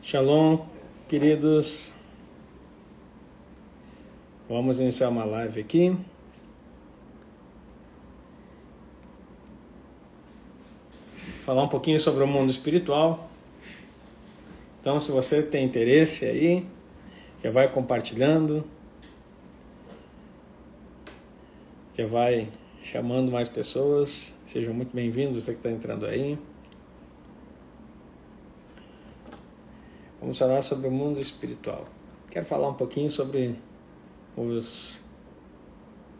Shalom, queridos. Vamos iniciar uma live aqui. Falar um pouquinho sobre o mundo espiritual. Então, se você tem interesse aí, já vai compartilhando, já vai chamando mais pessoas. Sejam muito bem-vindos, você que está entrando aí. Vamos falar sobre o mundo espiritual. Quero falar um pouquinho sobre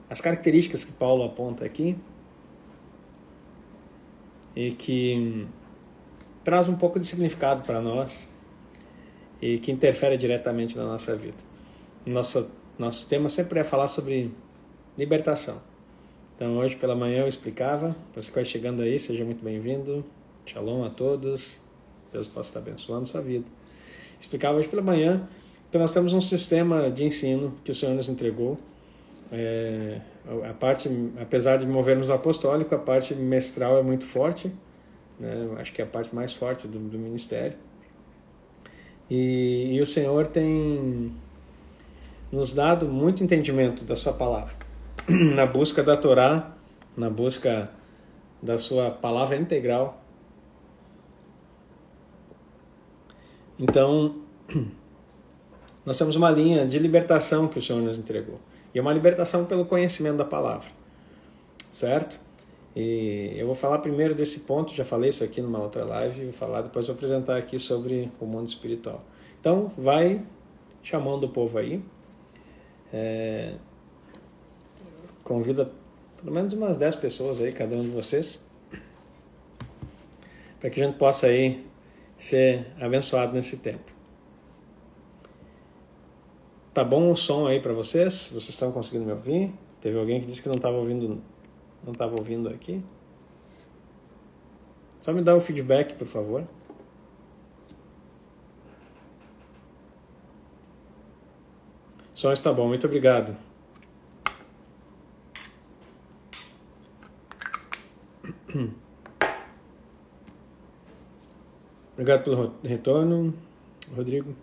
as características que Paulo aponta aqui e que traz um pouco de significado para nós e que interfere diretamente na nossa vida. Nosso tema sempre é falar sobre libertação. Então hoje pela manhã eu explicava, você que vai chegando aí, seja muito bem-vindo. Shalom a todos, Deus possa estar abençoando a sua vida. Explicava hoje pela manhã que nós temos um sistema de ensino que o Senhor nos entregou. A parte, apesar de movermos no apostólico, a parte mestral é muito forte, né? Acho que é a parte mais forte do ministério. E o Senhor tem nos dado muito entendimento da sua palavra, na busca da Torá, na busca da sua palavra integral. Então, nós temos uma linha de libertação que o Senhor nos entregou. E é uma libertação pelo conhecimento da palavra. Certo? E eu vou falar primeiro desse ponto, já falei isso aqui numa outra live, depois vou apresentar aqui sobre o mundo espiritual. Então, vai chamando o povo aí. Convida pelo menos umas 10 pessoas aí, cada um de vocês, para que a gente possa aí ser abençoado nesse tempo. Tá bom o som aí para vocês? Vocês estão conseguindo me ouvir? Teve alguém que disse que não estava ouvindo aqui? Só me dá o feedback, por favor. O som está bom, muito obrigado. Obrigado pelo retorno, Rodrigo.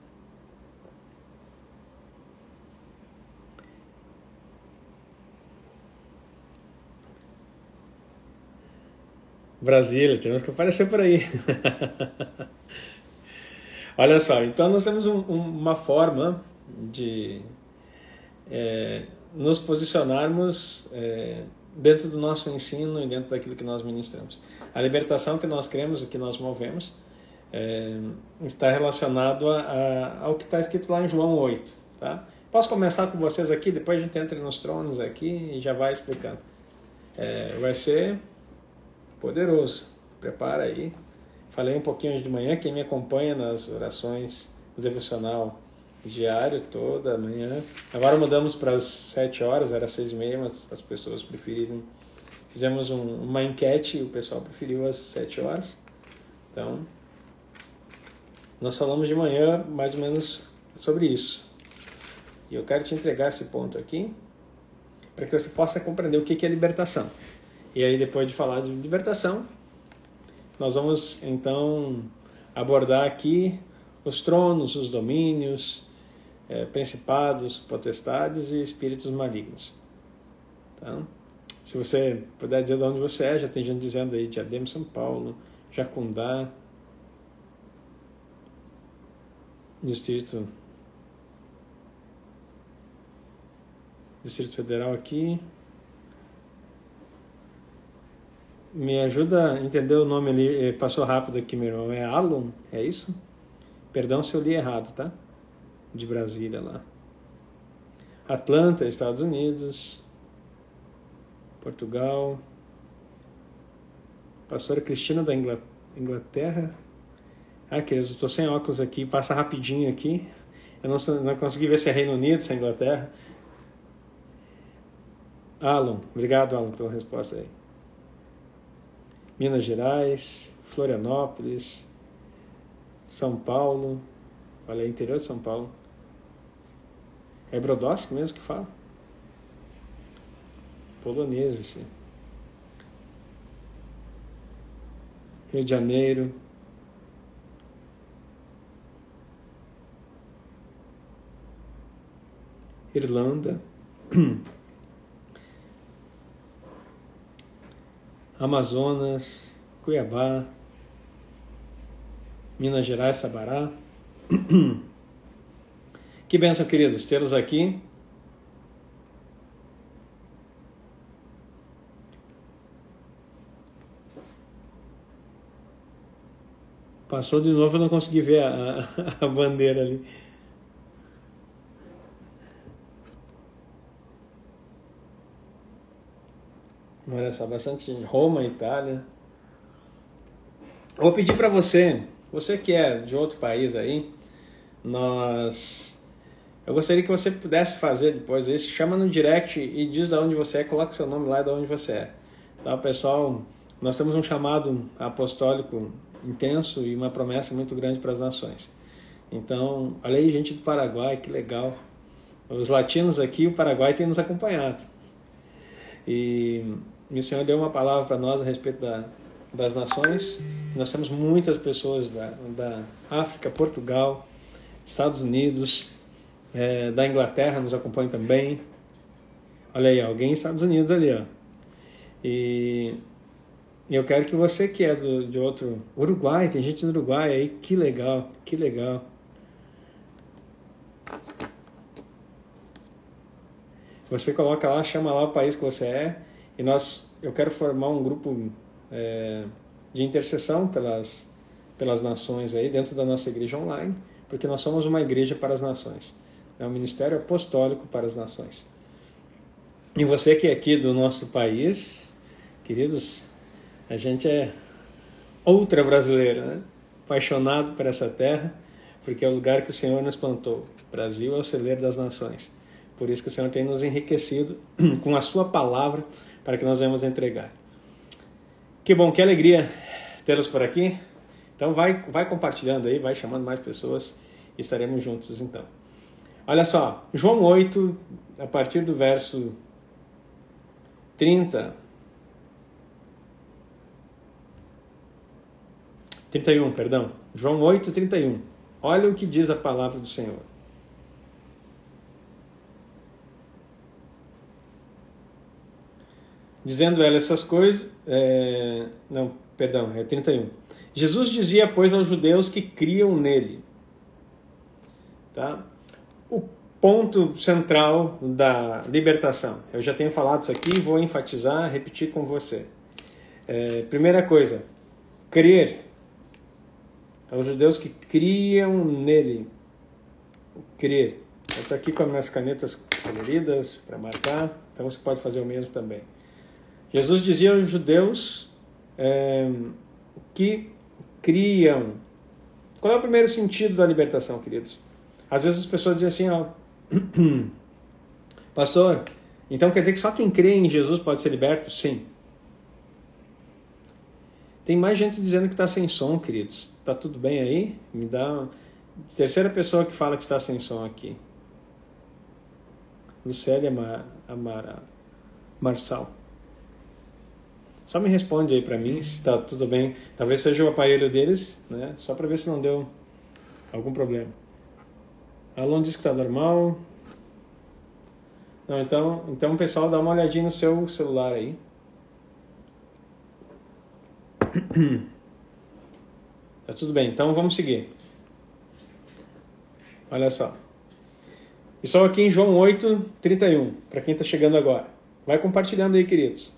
Brasília, temos que aparecer por aí. Olha só, então nós temos uma forma de nos posicionarmos dentro do nosso ensino e dentro daquilo que nós ministramos. A libertação que nós cremos e que nós movemos está relacionado ao que está escrito lá em João 8. Tá? Posso começar com vocês aqui, depois a gente entra nos tronos aqui e já vai explicando. Vai ser poderoso. Prepara aí. Falei um pouquinho hoje de manhã, quem me acompanha nas orações do devocional diário, toda manhã. Agora mudamos para as 7 horas, era 6h30, mas as pessoas preferiram. Fizemos uma enquete e o pessoal preferiu as 7 horas. Então, nós falamos de manhã mais ou menos sobre isso. E eu quero te entregar esse ponto aqui, para que você possa compreender o que é libertação. E aí, depois de falar de libertação, nós vamos então abordar aqui os tronos, os domínios, principados, potestades e espíritos malignos. Tá? Se você puder dizer de onde você é, já tem gente dizendo aí, Diadema, São Paulo, Jacundá, Distrito Federal aqui. Me ajuda a entender o nome ali, passou rápido aqui, meu irmão. É Alum? É isso? Perdão se eu li errado, tá? De Brasília lá. Atlanta, Estados Unidos. Portugal. Pastora Cristina da Inglaterra. Queridos, eu estou sem óculos aqui, passa rapidinho aqui. Eu não consegui ver se é Reino Unido, se é Inglaterra. Alum, obrigado, Alum, pela resposta aí. Minas Gerais, Florianópolis, São Paulo, olha aí, interior de São Paulo. É Brodowski mesmo que fala? Polonês, assim. Rio de Janeiro, Irlanda, Amazonas, Cuiabá, Minas Gerais, Sabará. Que bênção, queridos, tê-los aqui. Passou de novo, eu não consegui ver a bandeira ali. Olha só, bastante gente. Roma, Itália. Vou pedir para você que é de outro país aí, eu gostaria que você pudesse fazer depois isso, chama no direct e diz de onde você é, coloca seu nome lá e de onde você é. Tá, pessoal? Nós temos um chamado apostólico intenso e uma promessa muito grande para as nações. Então, olha aí, gente do Paraguai, que legal. Os latinos aqui, o Paraguai tem nos acompanhado. E o Senhor deu uma palavra para nós a respeito das nações. Nós temos muitas pessoas da África, Portugal, Estados Unidos, da Inglaterra nos acompanham também. Olha aí, alguém nos Estados Unidos ali, ó. E eu quero que você que é de outro... Uruguai, tem gente no Uruguai aí, que legal, que legal. Você coloca lá, chama lá o país que você é, e eu quero formar um grupo de intercessão pelas nações aí, dentro da nossa igreja online, porque nós somos uma igreja para as nações. É um ministério apostólico para as nações. E você que é aqui do nosso país, queridos, a gente é outra brasileira, né? Apaixonado por essa terra, porque é o lugar que o Senhor nos plantou. O Brasil é o celeiro das nações. Por isso que o Senhor tem nos enriquecido com a sua palavra para que nós venhamos entregar. Que bom, que alegria tê-los por aqui. Então vai compartilhando aí, vai chamando mais pessoas e estaremos juntos então. Olha só, João 8, a partir do verso 31, perdão. João 8, 31. Olha o que diz a palavra do Senhor. Dizendo ela essas coisas... é 31. Jesus dizia, pois, aos judeus que criam nele. Tá? O ponto central da libertação. Eu já tenho falado isso aqui, vou enfatizar, repetir com você. Primeira coisa, crer. Aos judeus que criam nele. Crer. Eu estou aqui com as minhas canetas coloridas para marcar, então você pode fazer o mesmo também. Jesus dizia aos judeus que criam. Qual é o primeiro sentido da libertação, queridos? Às vezes as pessoas dizem assim, pastor, então quer dizer que só quem crê em Jesus pode ser liberto? Sim. Tem mais gente dizendo que está sem som, queridos. Está tudo bem aí? Me dá uma... Terceira pessoa que fala que está sem som aqui. Lucélia Marçal. Só me responde aí para mim se está tudo bem. Talvez seja o aparelho deles, né? Só para ver se não deu algum problema. Alon diz que está normal. Não, então pessoal, dá uma olhadinha no seu celular aí. Tá tudo bem, então vamos seguir. Olha só. E só aqui em João 8, 31, para quem está chegando agora. Vai compartilhando aí, queridos.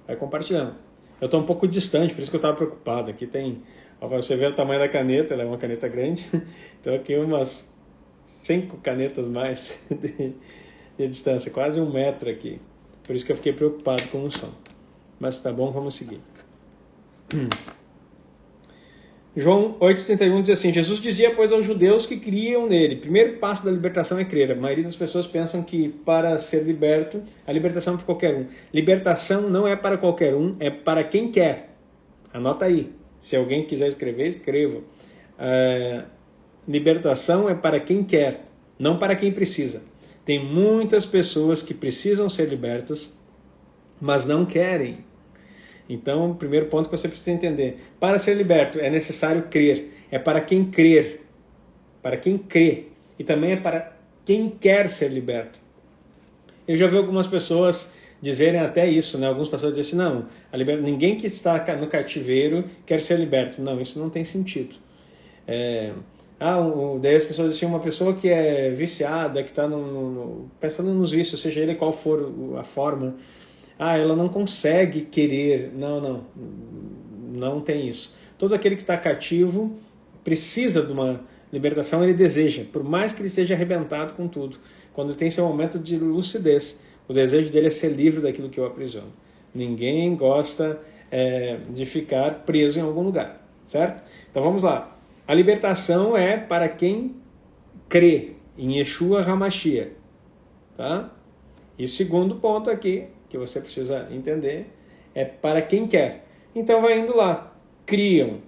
Vai compartilhando. Eu estou um pouco distante, por isso que eu estava preocupado. Aqui tem... Ó, para você ver o tamanho da caneta, ela é uma caneta grande. Então aqui umas 5 canetas mais de distância, quase 1 metro aqui. Por isso que eu fiquei preocupado com o som. Mas tá bom, vamos seguir. João 8,31 diz assim, Jesus dizia, pois, aos judeus que criam nele. Primeiro passo da libertação é crer. A maioria das pessoas pensam que para ser liberto, a libertação é para qualquer um. Libertação não é para qualquer um, é para quem quer. Anota aí. Se alguém quiser escrever, escreva. Libertação é para quem quer, não para quem precisa. Tem muitas pessoas que precisam ser libertas, mas não querem. Então, o primeiro ponto que você precisa entender. Para ser liberto, é necessário crer. É para quem crer. Para quem crê. E também é para quem quer ser liberto. Eu já vi algumas pessoas dizerem até isso, né? Algumas pessoas dizem assim, não, ninguém que está no cativeiro quer ser liberto. Não, isso não tem sentido. Daí as pessoas dizem, uma pessoa que é viciada, que está pensando nos vícios, seja ele qual for a forma, ela não consegue querer. Não tem isso. Todo aquele que está cativo precisa de uma libertação, ele deseja, por mais que ele esteja arrebentado com tudo. Quando tem seu momento de lucidez, o desejo dele é ser livre daquilo que o aprisiona. Ninguém gosta de ficar preso em algum lugar, certo? Então vamos lá. A libertação é para quem crê em Yeshua HaMashiach, tá? E segundo ponto aqui, que você precisa entender, é para quem quer. Então vai indo lá. Criam.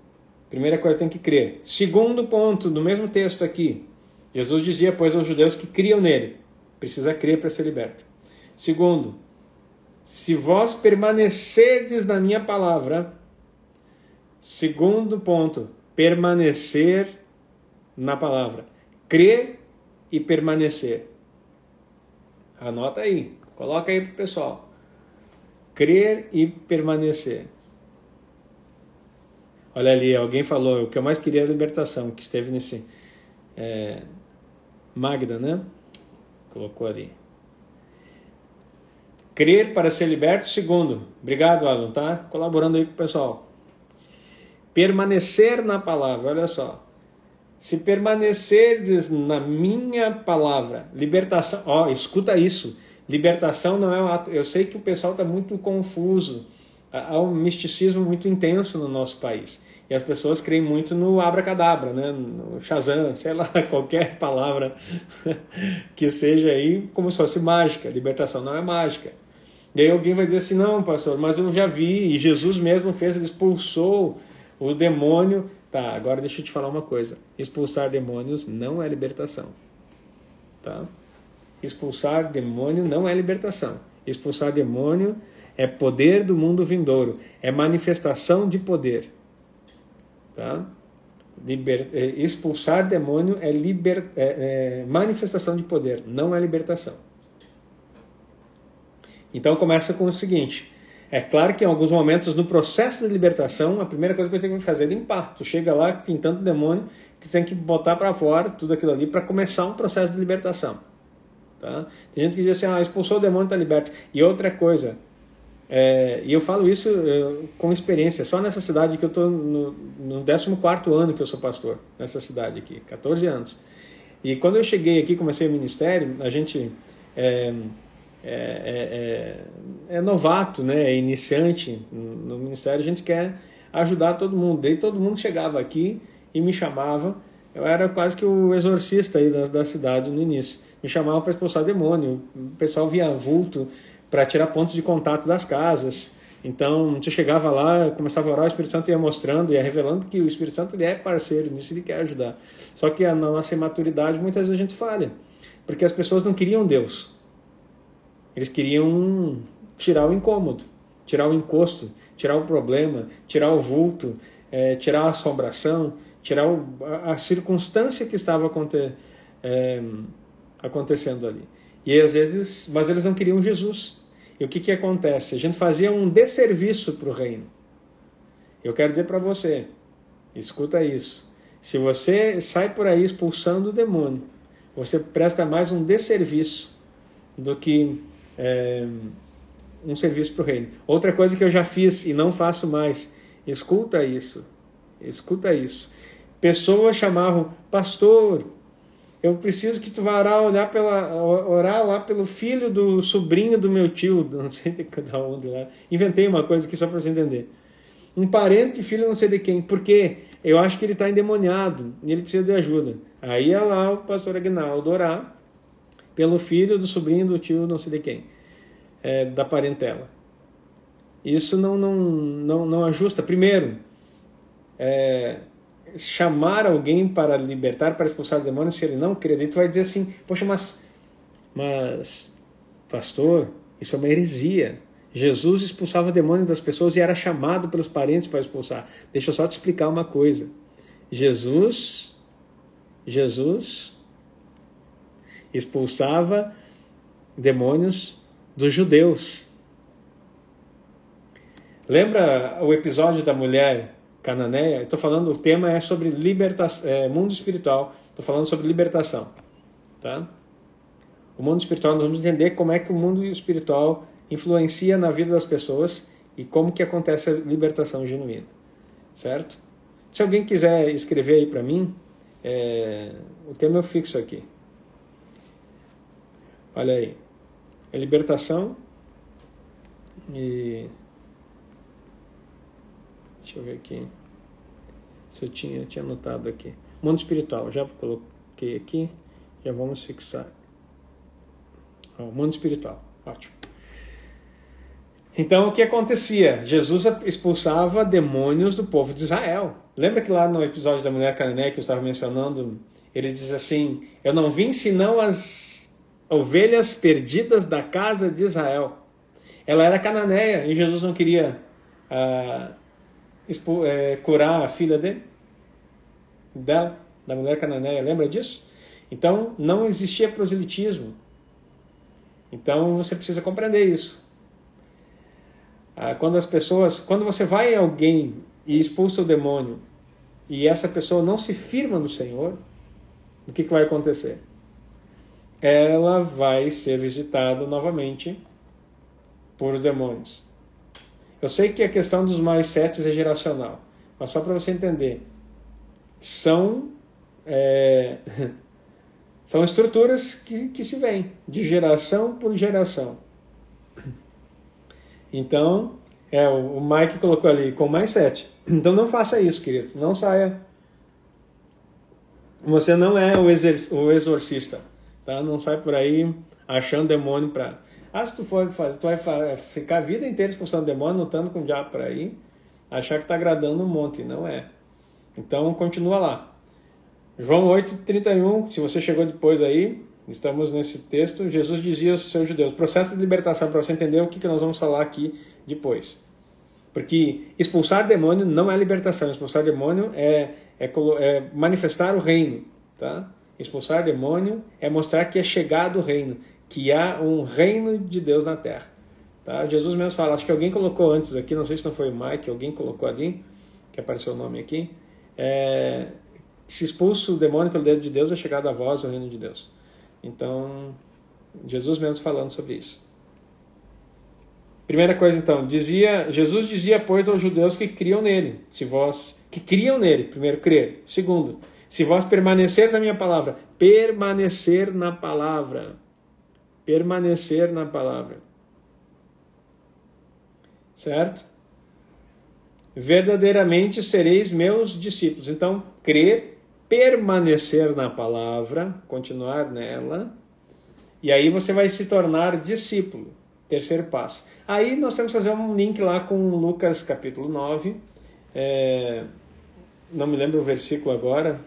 Primeira coisa, tem que crer. Segundo ponto, do mesmo texto aqui, Jesus dizia, pois, aos judeus que criam nele. Precisa crer para ser liberto. Segundo, se vós permanecerdes na minha palavra, segundo ponto, permanecer na palavra. Crer e permanecer. Anota aí, coloca aí para o pessoal. Crer e permanecer. Olha ali, alguém falou, o que eu mais queria era a libertação, que esteve nesse... Magda, né? Colocou ali. Crer para ser liberto. Segundo, obrigado, Alan, tá? Colaborando aí com o pessoal. Permanecer na palavra, olha só. Se permanecerdes na minha palavra, libertação, escuta isso. Libertação não é um ato. Eu sei que o pessoal está muito confuso. Há um misticismo muito intenso no nosso país. E as pessoas creem muito no abracadabra, né? No Shazam, sei lá, qualquer palavra que seja aí como se fosse mágica. Libertação não é mágica. E aí alguém vai dizer assim, não, pastor, mas eu já vi, e Jesus mesmo fez, ele expulsou o demônio. Tá, agora deixa eu te falar uma coisa. Expulsar demônios não é libertação. Tá? Expulsar demônio não é libertação. Expulsar demônio é poder do mundo vindouro. É manifestação de poder. Tá? Expulsar demônio é manifestação de poder, não é libertação. Então começa com o seguinte. É claro que em alguns momentos no processo de libertação, a primeira coisa que eu tenho que fazer é limpar. Tu chega lá, tem tanto demônio, que tu tem que botar para fora tudo aquilo ali para começar um processo de libertação. Tá? Tem gente que diz assim, expulsou o demônio, está liberto. E outra coisa, e eu falo isso com experiência, só nessa cidade que eu estou no 14º ano que eu sou pastor, nessa cidade aqui, 14 anos. E quando eu cheguei aqui, comecei o ministério, a gente é novato, né? É iniciante no ministério, a gente quer ajudar todo mundo. Daí todo mundo chegava aqui e me chamava, eu era quase que o exorcista aí da cidade no início. Me chamavam para expulsar demônio, o pessoal via vulto para tirar pontos de contato das casas. Então, a gente chegava lá, começava a orar, o Espírito Santo ia mostrando, ia revelando que o Espírito Santo ele é parceiro nisso, ele quer ajudar. Só que na nossa imaturidade, muitas vezes a gente falha, porque as pessoas não queriam Deus. Eles queriam tirar o incômodo, tirar o encosto, tirar o problema, tirar o vulto, tirar a assombração, tirar a circunstância que estava acontecendo ali. E às vezes, mas eles não queriam Jesus. E o que acontece? A gente fazia um desserviço para o reino. Eu quero dizer para você, escuta isso. Se você sai por aí expulsando o demônio, você presta mais um desserviço do que um serviço para o reino. Outra coisa que eu já fiz e não faço mais, escuta isso. Pessoas chamavam, pastor, eu preciso que tu vá orar lá pelo filho do sobrinho do meu tio, não sei de onde lá. Inventei uma coisa aqui só para você entender. Um parente, filho não sei de quem. Por quê? Eu acho que ele está endemoniado e ele precisa de ajuda. Aí ia lá o pastor Aguinaldo orar pelo filho do sobrinho do tio não sei de quem, da parentela. Isso não ajusta. Primeiro, chamar alguém para libertar, para expulsar o demônio, se ele não crer, daí tu vai dizer assim, poxa, mas pastor, isso é uma heresia. Jesus expulsava demônios das pessoas e era chamado pelos parentes para expulsar. Deixa eu só te explicar uma coisa. Jesus expulsava demônios dos judeus. Lembra o episódio da mulher cananeia? Estou falando, o tema é sobre libertação, mundo espiritual. Estou falando sobre libertação, tá? O mundo espiritual, nós vamos entender como é que o mundo espiritual influencia na vida das pessoas e como que acontece a libertação genuína, certo? Se alguém quiser escrever aí para mim, o tema eu fixo aqui. Olha aí, é libertação e... Deixa eu ver aqui se eu tinha anotado aqui. Mundo espiritual, já coloquei aqui, já vamos fixar. Mundo espiritual, ótimo. Então, o que acontecia? Jesus expulsava demônios do povo de Israel. Lembra que lá no episódio da mulher cananeia que eu estava mencionando, ele diz assim, eu não vim senão as ovelhas perdidas da casa de Israel. Ela era cananeia e Jesus não queria curar a filha dela, da mulher cananeia. Lembra disso? Então, não existia proselitismo. Então, você precisa compreender isso. Quando você vai em alguém e expulsa o demônio e essa pessoa não se firma no Senhor, o que vai acontecer? Ela vai ser visitada novamente por demônios. Eu sei que a questão dos mais 7 é geracional, mas só para você entender, são estruturas que se vêm de geração por geração. Então, o Mike colocou ali, com mais 7. Então não faça isso, querido. Não saia. Você não é o exorcista. Tá? Não sai por aí achando demônio para... se tu for fazer, tu vai ficar a vida inteira expulsando demônio, lutando com o diabo por aí, achar que está agradando um monte. Não é. Então, continua lá. João 8,31, se você chegou depois aí, estamos nesse texto, Jesus dizia aos seus judeus, processo de libertação, para você entender o que nós vamos falar aqui depois. Porque expulsar demônio não é libertação, expulsar demônio é manifestar o reino. Tá? Expulsar demônio é mostrar que é chegado o reino, que há um reino de Deus na terra. Tá? Jesus mesmo fala, acho que alguém colocou antes aqui, não sei se não foi o Mike, alguém colocou ali, que apareceu o nome aqui, se expulsa o demônio pelo dedo de Deus, é chegado a vós o reino de Deus. Então, Jesus mesmo falando sobre isso. Primeira coisa, então, Jesus dizia, pois, aos judeus que criam nele, primeiro, crer. Segundo, se vós permaneceres na minha palavra, permanecer na palavra. Permanecer na palavra. Certo? Verdadeiramente sereis meus discípulos. Então, crer, permanecer na palavra, continuar nela, e aí você vai se tornar discípulo. Terceiro passo. Aí nós temos que fazer um link lá com Lucas capítulo 9. Não me lembro o versículo agora,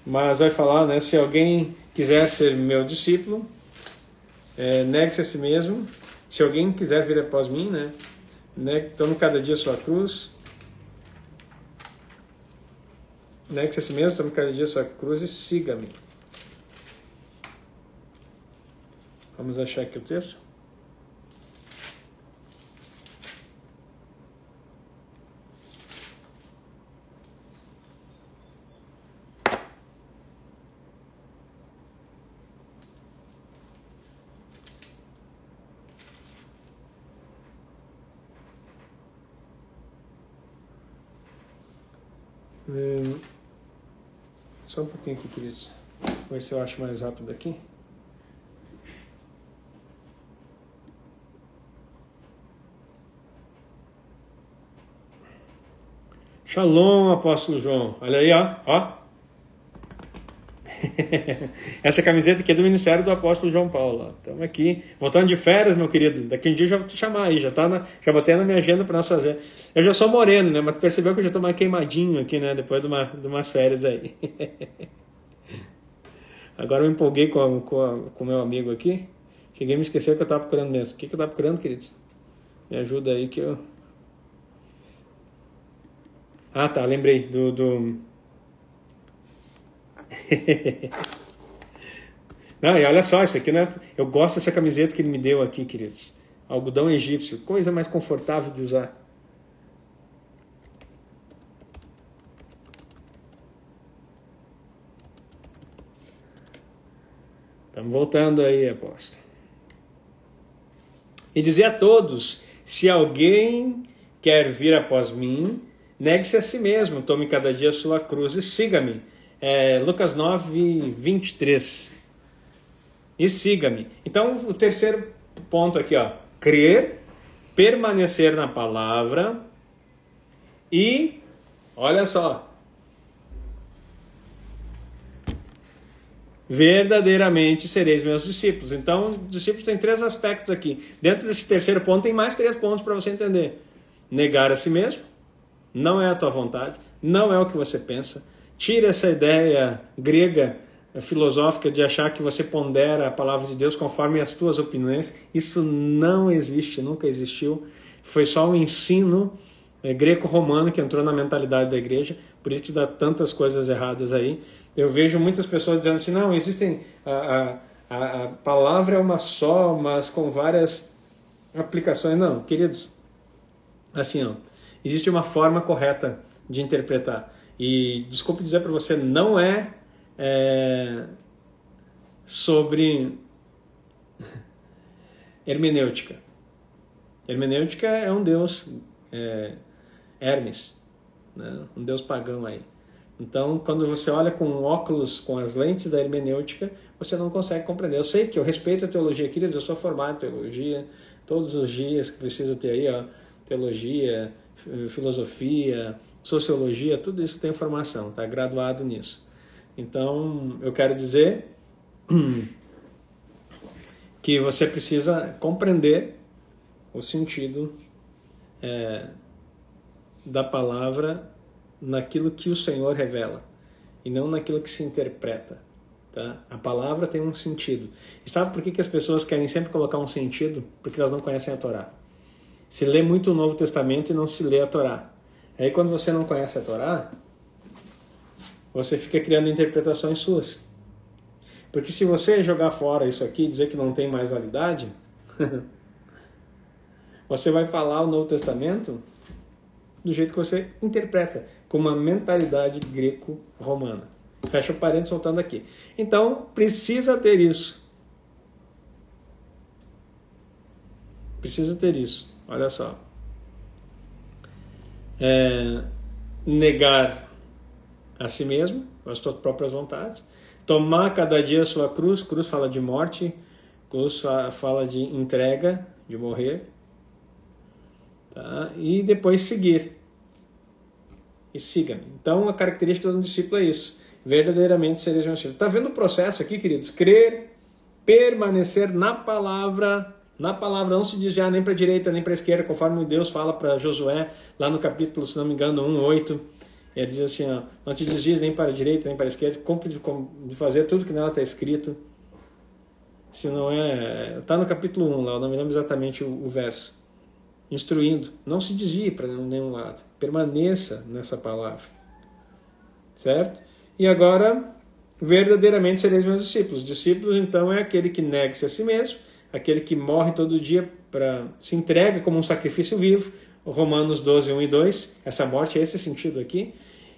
mas vai falar, né? Se alguém quiser ser meu discípulo, negue-se a si mesmo. Se alguém quiser vir após mim, né? Tome cada dia a sua cruz. Negue-se a si mesmo, tome cada dia a sua cruz e siga-me. Vamos achar aqui o texto. Só um pouquinho aqui, queridos. Vou ver se eu acho mais rápido aqui. Shalom, apóstolo João. Olha aí, ó. Essa camiseta aqui é do Ministério do Apóstolo João Paulo. Estamos aqui, voltando de férias, meu querido. Daqui um dia eu já vou te chamar aí, já botei na minha agenda para nós fazer. Eu já sou moreno, né? Mas percebeu que eu já estou mais queimadinho aqui, né? Depois de umas férias aí. Agora eu me empolguei com o meu amigo aqui. Cheguei a me esquecer o que eu estava procurando mesmo. O que eu estava procurando, queridos? Me ajuda aí que eu... Ah, tá, lembrei do... Não, e olha só, isso aqui, né? Eu gosto dessa camiseta que ele me deu aqui, queridos. Algodão egípcio, coisa mais confortável de usar. Estamos voltando aí, apóstolo. E dizer a todos, se alguém quer vir após mim, negue-se a si mesmo, tome cada dia a sua cruz e siga-me. Lucas 9, 23. E siga-me. Então, o terceiro ponto aqui, ó, crer, permanecer na palavra e, olha só, verdadeiramente sereis meus discípulos. Então, os discípulos têm 3 aspectos aqui. Dentro desse terceiro ponto tem mais 3 pontos para você entender. Negar a si mesmo, não é a tua vontade, não é o que você pensa. Tira essa ideia grega, filosófica, de achar que você pondera a palavra de Deus conforme as tuas opiniões. Isso não existe, nunca existiu. Foi só um ensino greco-romano que entrou na mentalidade da igreja, por isso que dá tantas coisas erradas aí. Eu vejo muitas pessoas dizendo assim, não, existem, a palavra é uma só, mas com várias aplicações. Não, queridos, assim, ó, existe uma forma correta de interpretar. E, desculpe dizer para você, não é sobre hermenêutica. Hermenêutica é um deus, Hermes, né? Um deus pagão aí. Então, quando você olha com óculos, com as lentes da hermenêutica, você não consegue compreender. Eu sei que eu respeito a teologia, queridos, eu sou formado em teologia, todos os dias que precisa ter aí, ó, teologia, filosofia, sociologia, tudo isso tem formação, está graduado nisso. Então, eu quero dizer que você precisa compreender o sentido da palavra naquilo que o Senhor revela e não naquilo que se interpreta. Tá? A palavra tem um sentido. E sabe por que as pessoas querem sempre colocar um sentido? Porque elas não conhecem a Torá. Se lê muito o Novo Testamento e não se lê a Torá. Aí quando você não conhece a Torá, você fica criando interpretações suas. Porque se você jogar fora isso aqui e dizer que não tem mais validade, você vai falar o Novo Testamento do jeito que você interpreta, com uma mentalidade greco-romana. Fecha o parênteses soltando aqui. Então, precisa ter isso. Precisa ter isso. Olha só. Negar a si mesmo, com as suas próprias vontades. Tomar cada dia a sua cruz. Cruz fala de morte. Cruz fala de entrega, de morrer. Tá? E depois seguir. E siga-me. Então, a característica de um discípulo é isso. Verdadeiramente sereis meus discípulos. Está vendo o processo aqui, queridos? Crer, permanecer na palavra. Na palavra não se desviar nem para a direita nem para a esquerda, conforme Deus fala para Josué, lá no capítulo, se não me engano, 1:8. Ele diz assim, ó, não te desvies nem para a direita nem para a esquerda, cumpre de fazer tudo que nela está escrito. Se não está no capítulo 1 lá, eu não me lembro exatamente o verso. Instruindo, não se desvie para nenhum lado, permaneça nessa palavra, certo? E agora, verdadeiramente sereis meus discípulos. Discípulos, então, é aquele que nega-se a si mesmo, aquele que morre todo dia, se entrega como um sacrifício vivo, Romanos 12, 1 e 2, essa morte é esse sentido aqui,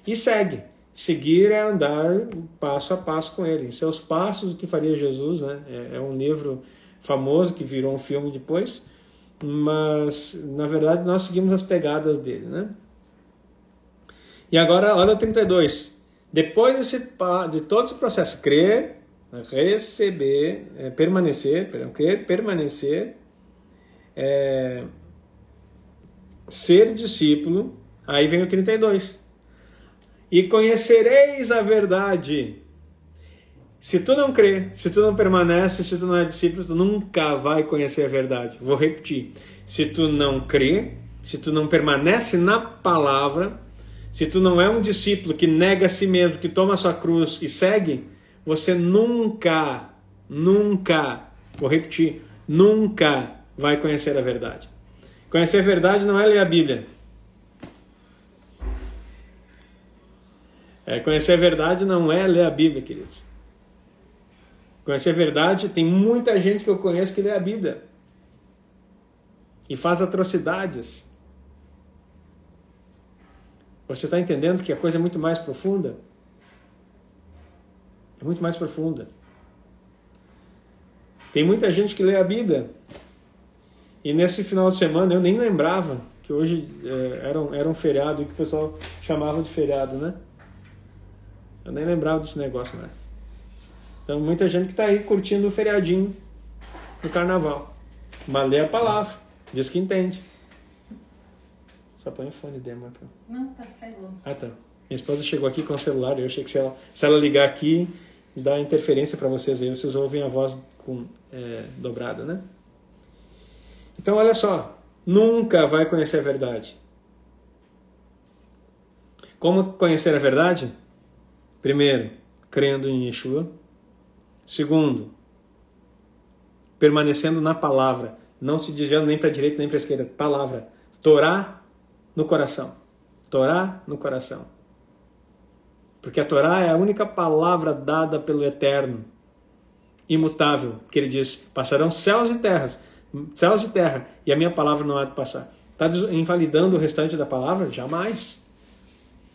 e segue. Seguir é andar passo a passo com ele, em seus passos, o que faria Jesus, né? É um livro famoso que virou um filme depois, mas, na verdade, nós seguimos as pegadas dele, né? E agora, olha o 32. Depois de todo esse processo, crer, receber, crer, permanecer, ser discípulo, aí vem o 32. E conhecereis a verdade. Se tu não crê, se tu não permanece, se tu não é discípulo, tu nunca vai conhecer a verdade. Vou repetir. Se tu não crê, se tu não permanece na palavra, se tu não é um discípulo que nega a si mesmo, que toma a sua cruz e segue, você nunca, vou repetir, nunca vai conhecer a verdade. Conhecer a verdade não é ler a Bíblia. Conhecer a verdade não é ler a Bíblia, queridos. Conhecer a verdade, tem muita gente que eu conheço que lê a Bíblia e faz atrocidades. Você está entendendo que a coisa é muito mais profunda? É muito mais profunda. Tem muita gente que lê a Bíblia e nesse final de semana eu nem lembrava que hoje era um feriado que o pessoal chamava de feriado, né? Eu nem lembrava desse negócio, né? Então muita gente que está aí curtindo o feriadinho do carnaval. Mas lê a palavra, diz que entende. Só põe o fone dele, mas... Não, tá celular. Ah, tá. Minha esposa chegou aqui com o celular, eu achei que se ela ligar aqui, dá interferência para vocês aí, vocês ouvem a voz dobrada, né? Então, olha só, nunca vai conhecer a verdade. Como conhecer a verdade? Primeiro, crendo em Yeshua. Segundo, permanecendo na palavra, não se desviando nem para a direita nem para a esquerda. Palavra, Torá no coração. Torá no coração. Porque a Torá é a única palavra dada pelo Eterno, imutável, que ele diz, passarão céus e terra, e a minha palavra não há de passar. Está invalidando o restante da palavra? Jamais.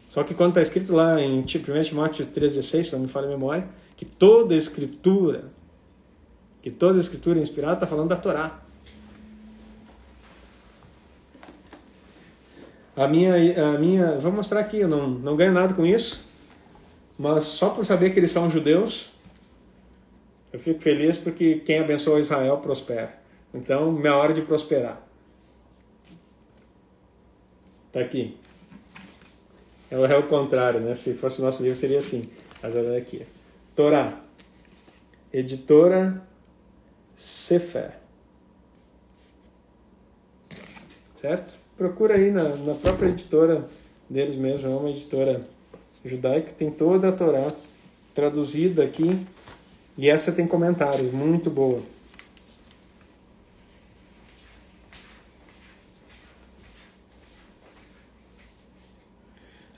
Só que quando está escrito lá em 1 Timóteo 3,16, se não me falha a memória, que toda a escritura é inspirada, está falando da Torá. A minha, vou mostrar aqui, eu não ganho nada com isso, mas só por saber que eles são judeus, eu fico feliz porque quem abençoa Israel prospera. Então, minha hora de prosperar. Está aqui. É o contrário, né? Se fosse o nosso livro seria assim. Mas ela é aqui. Torá. Editora Sefer. Certo? Procura aí na própria editora deles mesmo. É uma editora judaica que tem toda a Torá traduzida aqui. E essa tem comentários. Muito boa.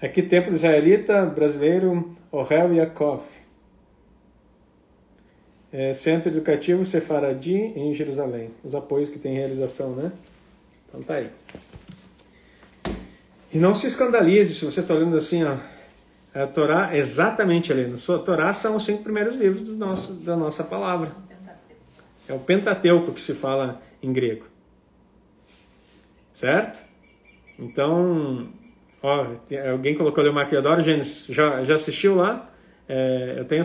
Aqui, Templo Israelita, brasileiro, Ohel Yaakov. Centro Educativo Sefaradi, em Jerusalém. Os apoios que tem realização, né? Então tá aí. E não se escandalize se você está olhando assim, ó. A Torá, exatamente, Helena. A Torá são os 5 primeiros livros da nossa palavra. É o Pentateuco que se fala em grego. Certo? Então... Ó, alguém colocou ali o Maquiadoro, Gênesis, já assistiu lá? Eu tenho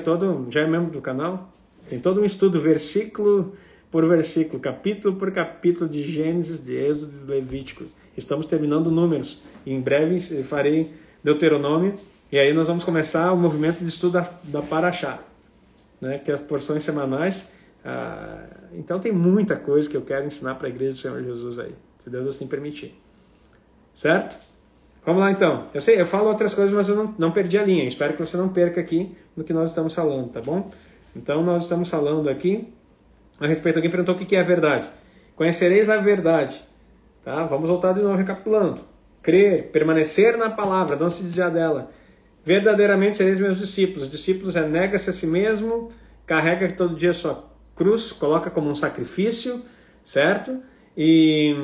já é membro do canal, tem todo um estudo versículo por versículo, capítulo por capítulo de Gênesis, de Êxodo, de Levíticos. Estamos terminando Números, e em breve farei Deuteronômio, e aí nós vamos começar o movimento de estudo da Paraxá, né, que é as porções semanais. Então tem muita coisa que eu quero ensinar para a Igreja do Senhor Jesus aí, se Deus assim permitir. Certo? Vamos lá então. Eu sei, eu falo outras coisas, mas eu não perdi a linha. Espero que você não perca aqui no que nós estamos falando, tá bom? Então nós estamos falando aqui a respeito. Alguém perguntou o que é a verdade. Conhecereis a verdade. Tá? Vamos voltar de novo recapitulando. Crer, permanecer na palavra, não se desviar dela. Verdadeiramente sereis meus discípulos. Discípulos nega-se a si mesmo, carrega todo dia a sua cruz, coloca como um sacrifício, certo? E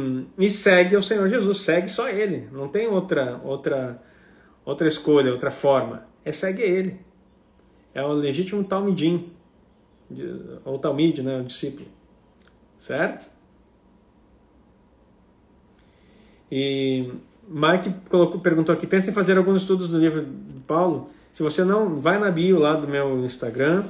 segue o Senhor Jesus, segue só Ele, não tem outra escolha, outra forma, segue Ele, é o legítimo talmidim, ou talmide, né, o discípulo, certo? E Mike perguntou aqui, pensa em fazer alguns estudos do livro de Paulo? Se você não, vai na bio lá do meu Instagram,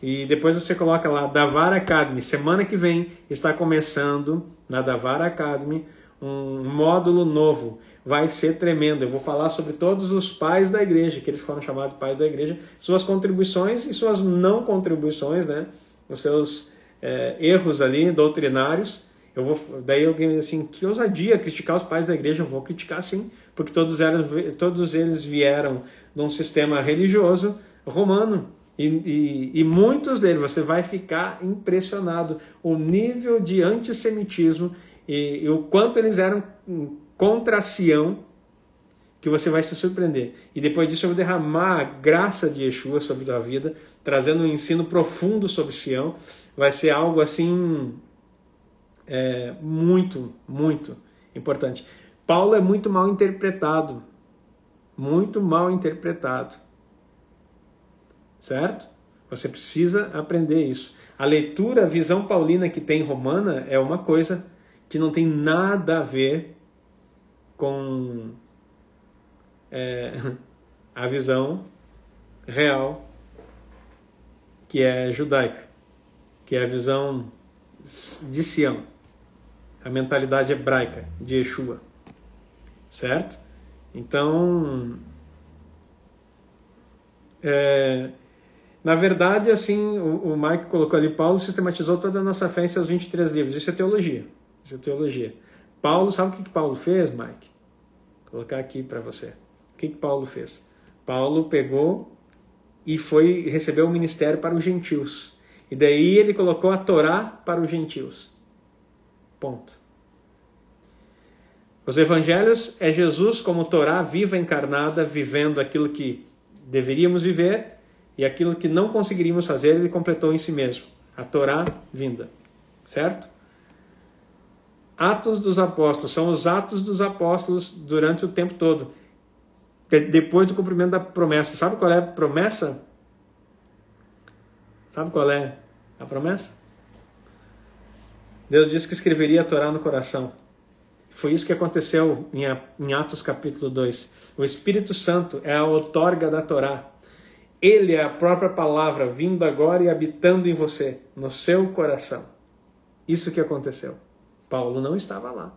e depois você coloca lá, Davar Academy. Semana que vem está começando na Davar Academy um módulo novo. Vai ser tremendo. Eu vou falar sobre todos os pais da igreja, que eles foram chamados pais da igreja, suas contribuições e suas não contribuições, né? Os seus erros ali, doutrinários. Daí alguém assim, que ousadia criticar os pais da igreja. Eu vou criticar sim, porque todos eles vieram de um sistema religioso romano. E muitos deles, você vai ficar impressionado o nível de antissemitismo e o quanto eles eram contra Sião que você vai se surpreender. E depois disso eu vou derramar a graça de Yeshua sobre a tua vida, trazendo um ensino profundo sobre Sião. Vai ser algo assim muito, muito importante. Paulo é muito mal interpretado. Muito mal interpretado. Certo? Você precisa aprender isso. A leitura, a visão paulina que tem romana é uma coisa que não tem nada a ver com a visão real que é judaica, que é a visão de Sião, a mentalidade hebraica de Yeshua, certo? Então, na verdade, assim, o Mike colocou ali, Paulo sistematizou toda a nossa fé em seus 23 livros. Isso é teologia. Isso é teologia. Paulo, sabe o que Paulo fez, Mike? Vou colocar aqui para você. O que Paulo fez? Paulo pegou e recebeu o ministério para os gentios. E daí ele colocou a Torá para os gentios. Ponto. Os evangelhos é Jesus como Torá viva, encarnada, vivendo aquilo que deveríamos viver, e aquilo que não conseguiríamos fazer, ele completou em si mesmo. A Torá vinda. Certo? Atos dos Apóstolos. São os atos dos apóstolos durante o tempo todo. Depois do cumprimento da promessa. Sabe qual é a promessa? Sabe qual é a promessa? Deus disse que escreveria a Torá no coração. Foi isso que aconteceu em Atos capítulo 2. O Espírito Santo é a outorga da Torá. Ele é a própria palavra vindo agora e habitando em você, no seu coração. Isso que aconteceu. Paulo não estava lá.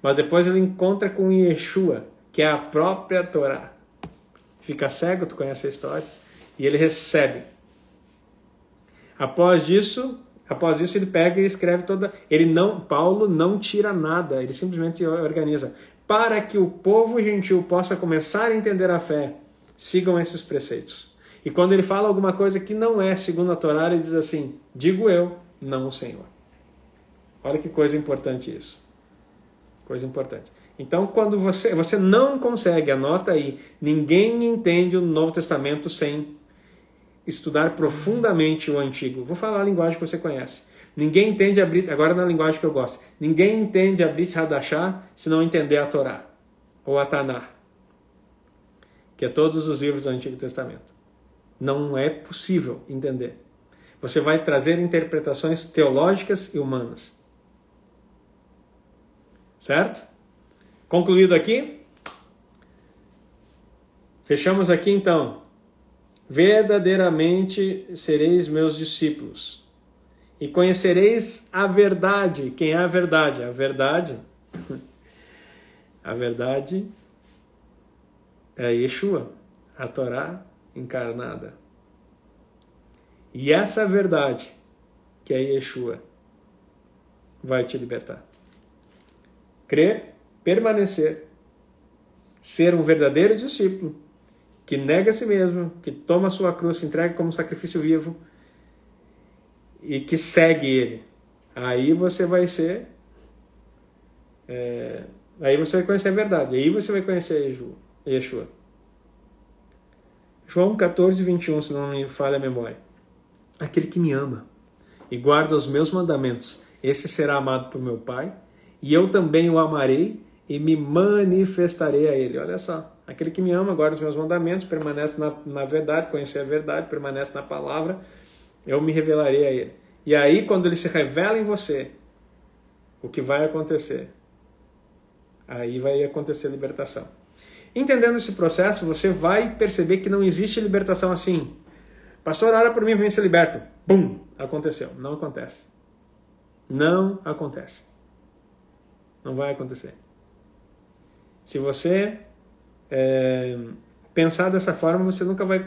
Mas depois ele encontra com Yeshua, que é a própria Torá. Fica cego, tu conhece a história, e ele recebe. Após isso ele pega e escreve toda... Paulo não tira nada, ele simplesmente organiza. Para que o povo gentil possa começar a entender a fé, sigam esses preceitos. E quando ele fala alguma coisa que não é segundo a Torá, ele diz assim, digo eu, não o Senhor. Olha que coisa importante isso. Coisa importante. Então, quando você não consegue, anota aí, ninguém entende o Novo Testamento sem estudar profundamente o Antigo. Vou falar a linguagem que você conhece. Ninguém entende a Brit, agora na linguagem que eu gosto. Ninguém entende a Brit Hadashah se não entender a Torá, ou a Taná, que é todos os livros do Antigo Testamento. Não é possível entender. Você vai trazer interpretações teológicas e humanas. Certo? Concluído aqui? Fechamos aqui então. Verdadeiramente sereis meus discípulos e conhecereis a verdade. Quem é a verdade? A verdade é Yeshua, a Torá encarnada. E essa verdade, que é Yeshua, vai te libertar. Crer, permanecer, ser um verdadeiro discípulo, que nega a si mesmo, que toma a sua cruz, se entrega como sacrifício vivo e que segue ele. Aí você vai ser... aí você vai conhecer a verdade. Aí você vai conhecer Yeshua. João 14, 21, se não me falha a memória. Aquele que me ama e guarda os meus mandamentos, esse será amado por meu Pai, e eu também o amarei e me manifestarei a ele. Olha só. Aquele que me ama, guarda os meus mandamentos, permanece na verdade, conhecer a verdade, permanece na palavra, eu me revelarei a ele. E aí, quando ele se revela em você, o que vai acontecer? Aí vai acontecer libertação. Entendendo esse processo, você vai perceber que não existe libertação assim. Pastor, ora por mim, para mim ser liberto. Bum! Aconteceu. Não acontece. Não acontece. Não vai acontecer. Se você pensar dessa forma,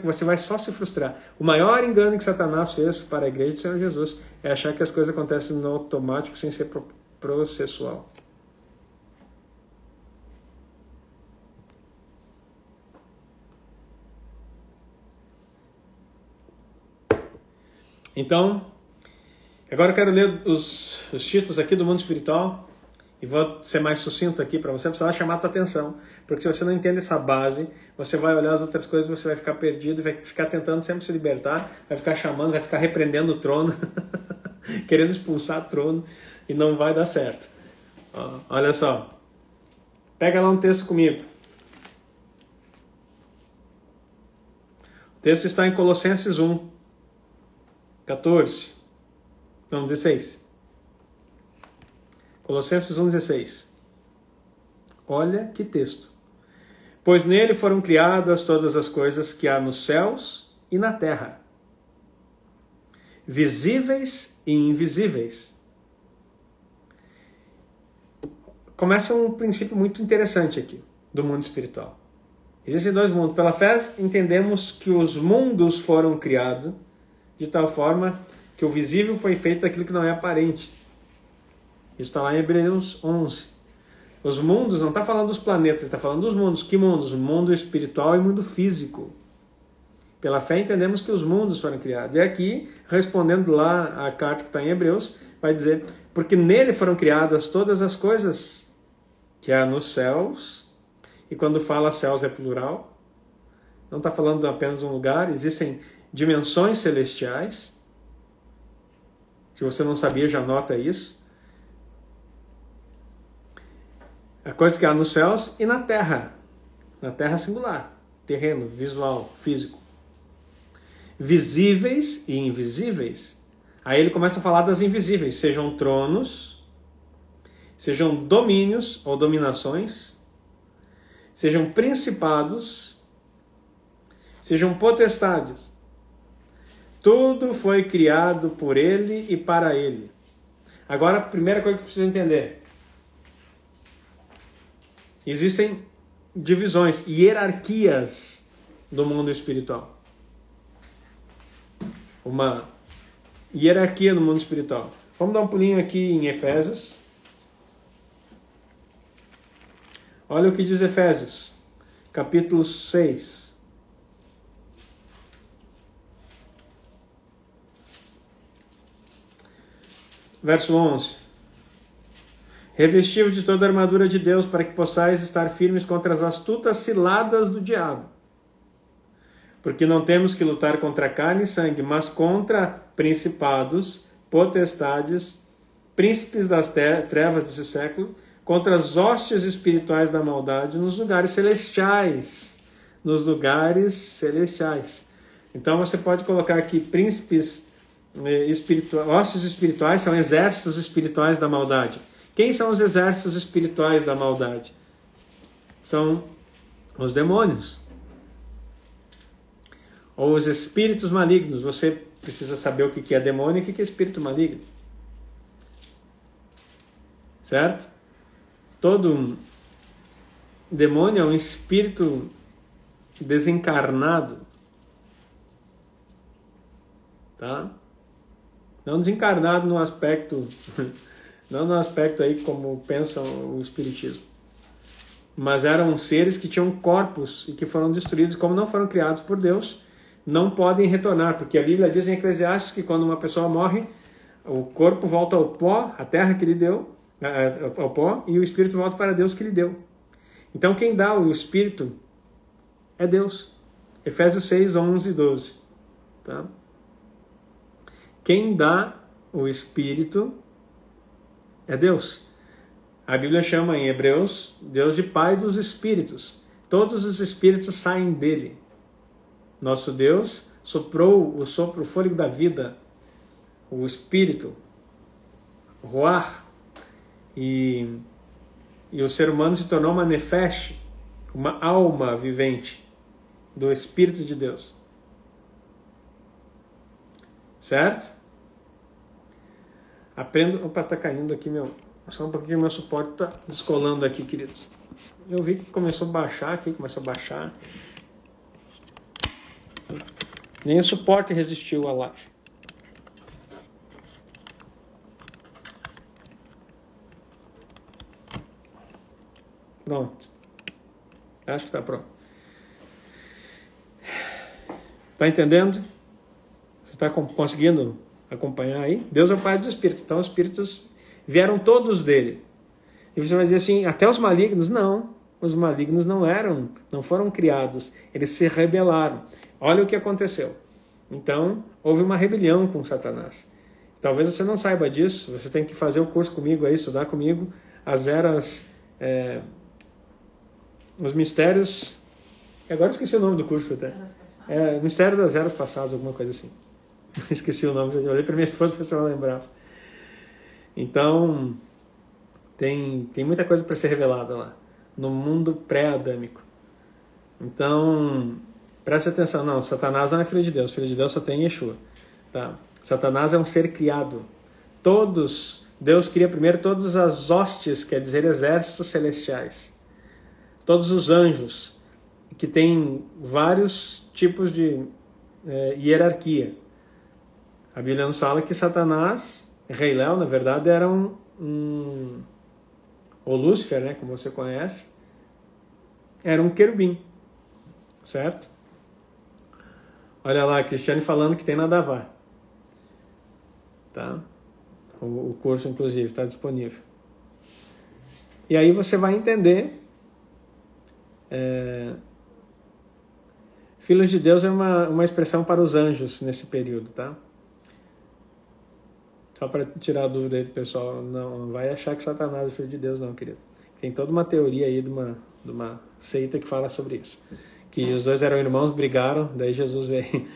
você vai só se frustrar. O maior engano que Satanás fez para a igreja do Senhor Jesus é achar que as coisas acontecem no automático sem ser processual. Então, agora eu quero ler os títulos aqui do mundo espiritual E vou ser mais sucinto aqui para você, precisar chamar a tua atenção. Porque se você não entende essa base, você vai olhar as outras coisas, você vai ficar perdido, vai ficar tentando sempre se libertar, vai ficar chamando, vai ficar repreendendo o trono, querendo expulsar o trono, e não vai dar certo. Olha só. Pega lá um texto comigo. O texto está em Colossenses 1, 14. Não, 16. Colossenses 1, 16. Olha que texto. Pois nele foram criadas todas as coisas que há nos céus e na terra, visíveis e invisíveis. Começa um princípio muito interessante aqui, do mundo espiritual. Existem dois mundos. Pela fé, entendemos que os mundos foram criados de tal forma que o visível foi feito daquilo que não é aparente. Isso está lá em Hebreus 11. Os mundos, não está falando dos planetas, está falando dos mundos. Que mundos? Mundo espiritual e mundo físico. Pela fé entendemos que os mundos foram criados. E aqui, respondendo lá a carta que está em Hebreus, vai dizer, porque nele foram criadas todas as coisas que há nos céus. E quando fala céus é plural. Não está falando apenas de um lugar. Existem dimensões celestiais. Se você não sabia, já nota isso. A coisa que há nos céus e na terra. Na terra singular. Terreno, visual, físico. Visíveis e invisíveis. Aí ele começa a falar das invisíveis. Sejam tronos, sejam domínios ou dominações, sejam principados, sejam potestades. Tudo foi criado por ele e para ele. Agora, a primeira coisa que você precisa entender. Existem divisões, hierarquias do mundo espiritual. Uma hierarquia no mundo espiritual. Vamos dar um pulinho aqui em Efésios. Olha o que diz Efésios, capítulo 6. Verso 11. Revestiu de toda a armadura de Deus para que possais estar firmes contra as astutas ciladas do diabo. Porque não temos que lutar contra carne e sangue, mas contra principados, potestades, príncipes das trevas desse século, contra as hostes espirituais da maldade nos lugares celestiais. Nos lugares celestiais. Então você pode colocar aqui príncipes espirituais, hostes espirituais são exércitos espirituais da maldade. Quem são os exércitos espirituais da maldade? São os demônios. Ou os espíritos malignos. Você precisa saber o que é demônio e o que é espírito maligno. Certo? Todo demônio é um espírito desencarnado. Tá? Não desencarnado no aspecto... Não no aspecto aí como pensam o espiritismo. Mas eram seres que tinham corpos e que foram destruídos, como não foram criados por Deus, não podem retornar, porque a Bíblia diz em Eclesiastes que quando uma pessoa morre, o corpo volta ao pó, a terra que lhe deu, ao pó, e o espírito volta para Deus que lhe deu. Então quem dá o espírito é Deus. Efésios 6, 11 e 12. Tá? Quem dá o espírito é Deus. A Bíblia chama em Hebreus Deus de Pai dos Espíritos. Todos os espíritos saem dele. Nosso Deus soprou o sopro, o fôlego da vida, o espírito, Ruach, e o ser humano se tornou uma nefesh, uma alma vivente do Espírito de Deus. Certo? Aprendo... Opa, tá caindo aqui meu... Só um pouquinho, meu suporte tá descolando aqui, queridos. Eu vi que começou a baixar aqui, começou a baixar. Nem o suporte resistiu à live. Pronto. Acho que tá pronto. Tá entendendo? Você está conseguindo acompanhar aí? Deus é o Pai dos Espíritos. Então os Espíritos vieram todos dele. E você vai dizer assim, até os malignos? Não, os malignos não foram criados, eles se rebelaram. Olha o que aconteceu. Então, houve uma rebelião com Satanás. Talvez você não saiba disso, você tem que fazer o curso comigo aí, estudar comigo as eras, os mistérios, agora esqueci o nome do curso até. Mistérios das eras passadas, alguma coisa assim. Esqueci o nome, eu olhei para minha esposa para ver se ela lembrava. Então, tem muita coisa para ser revelada lá, no mundo pré-adâmico. Então, preste atenção, não, Satanás não é filho de Deus só tem Yeshua. Tá? Satanás é um ser criado. Deus cria primeiro todas as hostes, quer dizer, exércitos celestiais. Todos os anjos, que têm vários tipos de hierarquia. A Bíblia nos fala que Satanás, Rei Léo, na verdade, era o Lúcifer, né, como você conhece, era um querubim, certo? Olha lá, a Cristiane falando que tem na Davá. Tá? O curso, inclusive, está disponível. E aí você vai entender. Filhos de Deus é uma expressão para os anjos nesse período, tá? Só para tirar a dúvida aí do pessoal, não vai achar que Satanás é filho de Deus, não, querido. Tem toda uma teoria aí de uma seita que fala sobre isso. Que os dois eram irmãos, brigaram, daí Jesus veio.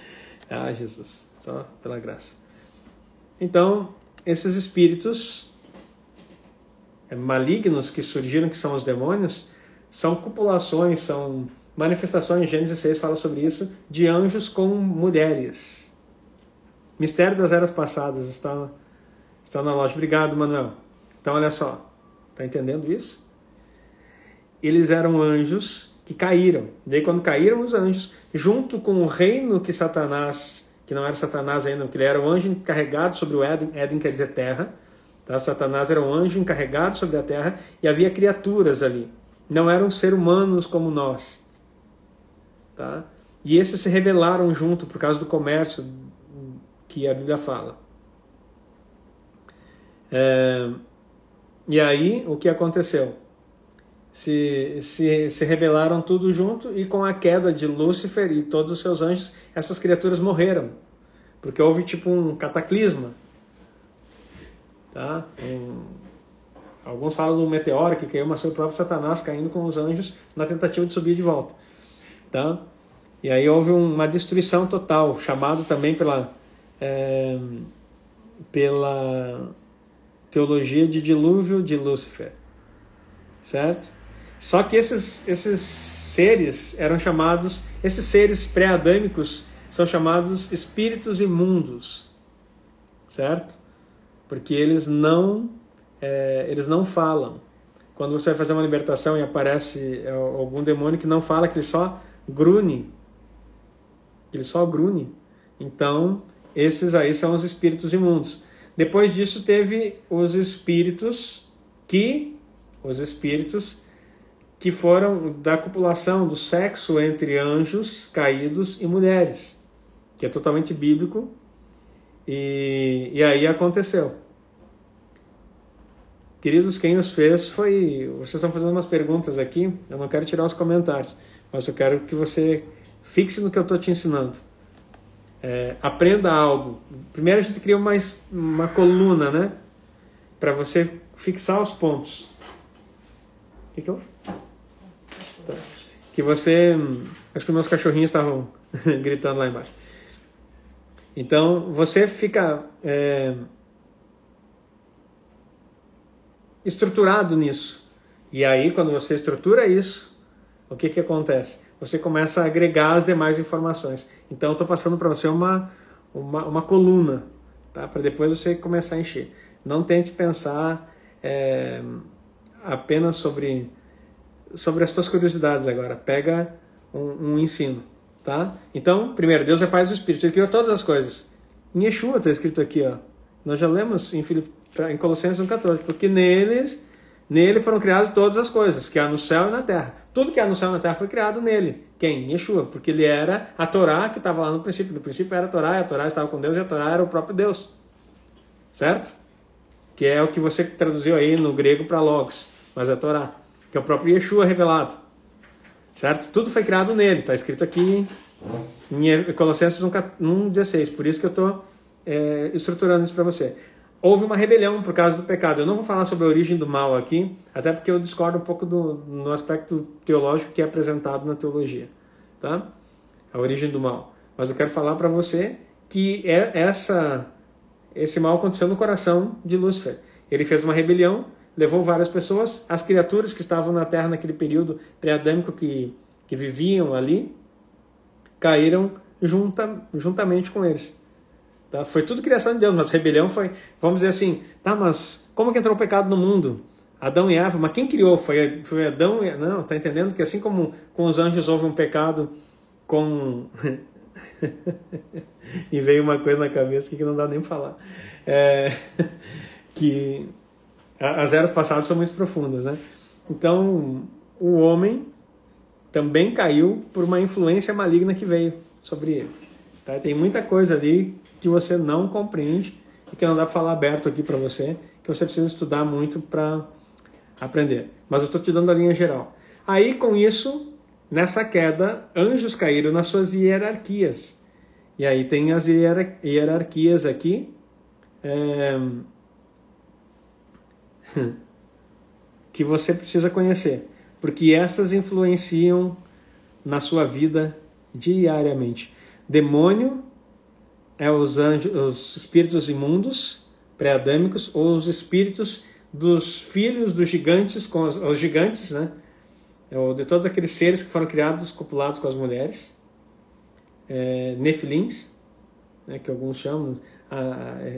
Ah, Jesus, só pela graça. Então, esses espíritos malignos que surgiram, que são os demônios, são copulações, são manifestações, Gênesis 6 fala sobre isso, de anjos com mulheres. Mistério das eras passadas está na loja. Obrigado, Manuel. Então, olha só, está entendendo isso? Eles eram anjos que caíram. Daí, quando caíram os anjos, junto com o reino que Satanás, que não era Satanás ainda, porque ele era um anjo encarregado sobre o Éden, Éden quer dizer terra, tá? Satanás era um anjo encarregado sobre a terra, e havia criaturas ali. Não eram seres humanos como nós. Tá? E esses se rebelaram junto por causa do comércio que a Bíblia fala. E aí, o que aconteceu? Se rebelaram tudo junto, e com a queda de Lúcifer e todos os seus anjos, essas criaturas morreram. Porque houve tipo um cataclisma. Tá? Alguns falam de um meteoro que caiu, mas foi o próprio Satanás caindo com os anjos na tentativa de subir de volta. Tá? E aí houve uma destruição total, chamado também pela teologia de dilúvio de Lúcifer. Certo? Só que esses seres eram chamados, esses seres pré-adâmicos são chamados espíritos imundos. Certo? Porque eles não falam. Quando você vai fazer uma libertação e aparece algum demônio que não fala, que ele só grune. Então, esses aí são os espíritos imundos. Depois disso teve os espíritos que foram da copulação, do sexo entre anjos caídos e mulheres, que é totalmente bíblico, e aí aconteceu. Queridos, quem os fez foi... Vocês estão fazendo umas perguntas aqui, eu não quero tirar os comentários, mas eu quero que você fixe no que eu estou te ensinando. Aprenda algo. Primeiro a gente cria uma coluna, né? Para você fixar os pontos. O que houve? Tá. Que você... Acho que meus cachorrinhos estavam gritando lá embaixo. Então, você fica estruturado nisso. E aí, quando você estrutura isso, o que acontece? Você começa a agregar as demais informações. Então, eu estou passando para você uma coluna, tá? Para depois você começar a encher. Não tente pensar apenas sobre as tuas curiosidades agora. Pega um ensino, tá? Então, primeiro, Deus é Pai do Espírito. Ele criou todas as coisas. Em Yeshua está escrito aqui, ó. Nós já lemos em Colossenses 1,14, porque nele foram criadas todas as coisas, que há no céu e na terra. Tudo que há no céu e na terra foi criado nele. Quem? Yeshua, porque ele era a Torá que estava lá no princípio. No princípio era a Torá, e a Torá estava com Deus, e a Torá era o próprio Deus. Certo? Que é o que você traduziu aí no grego para logos. mas é a Torá, que é o próprio Yeshua revelado, certo? Tudo foi criado nele, está escrito aqui em Colossenses 1,16, por isso que eu estou estruturando isso para você. Houve uma rebelião por causa do pecado. Eu não vou falar sobre a origem do mal aqui, até porque eu discordo um pouco no aspecto teológico que é apresentado na teologia, tá? A origem do mal. Mas eu quero falar para você que esse mal aconteceu no coração de Lúcifer. Ele fez uma rebelião, levou várias pessoas, as criaturas que estavam na Terra naquele período pré-adâmico que viviam ali, caíram juntamente com eles. Tá? Foi tudo criação de Deus, mas rebelião foi, vamos dizer assim, tá, mas como que entrou o pecado no mundo? Adão e Eva, mas quem criou? Foi Adão e Eva? Não, tá entendendo que assim como com os anjos houve um pecado com... e veio uma coisa na cabeça que não dá nem pra falar. Que as eras passadas são muito profundas, né? Então, o homem também caiu por uma influência maligna que veio sobre ele. Tá? Tem muita coisa ali que você não compreende e que não dá para falar aberto aqui para você, que você precisa estudar muito para aprender. Mas eu estou te dando a linha geral. Aí, com isso, nessa queda, anjos caíram nas suas hierarquias. E aí tem as hierarquias aqui, que você precisa conhecer, porque essas influenciam na sua vida diariamente. Demônio é os espíritos imundos, pré-adâmicos, ou os espíritos dos filhos dos gigantes, com os gigantes, né? De todos aqueles seres que foram criados, copulados com as mulheres. Nefilins, né, que alguns chamam,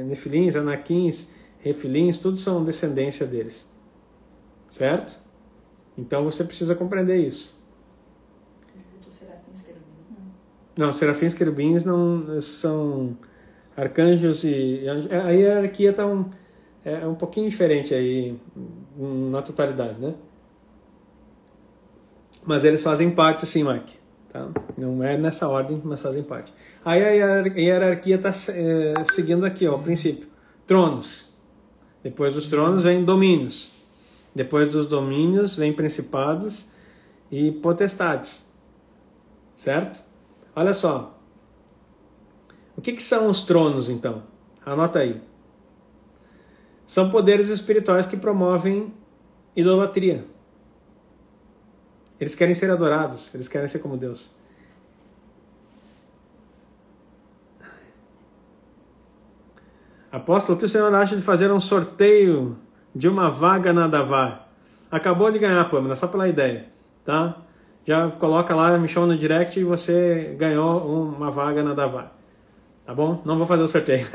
Nefilins, Anaquins, Refilins, tudo são descendência deles. Certo? Então você precisa compreender isso. Serafins, querubins, não, serafins, querubins não são arcanjos e anjos. A hierarquia tá um pouquinho diferente aí na totalidade, né? Mas eles fazem parte, sim, Mike. Tá? Não é nessa ordem, mas fazem parte. Aí a hierarquia está seguindo aqui, ó, o princípio. Tronos. Depois dos tronos vem domínios. Depois dos domínios vem principados e potestades. Certo? Olha só. O que são os tronos, então? Anota aí. São poderes espirituais que promovem idolatria. Eles querem ser adorados, eles querem ser como Deus. Apóstolo, o que o senhor acha de fazer um sorteio de uma vaga na Davar? Acabou de ganhar, Pamela, só pela ideia, tá? Já coloca lá, me chama no direct e você ganhou uma vaga na Davar. Tá bom? Não vou fazer o sorteio.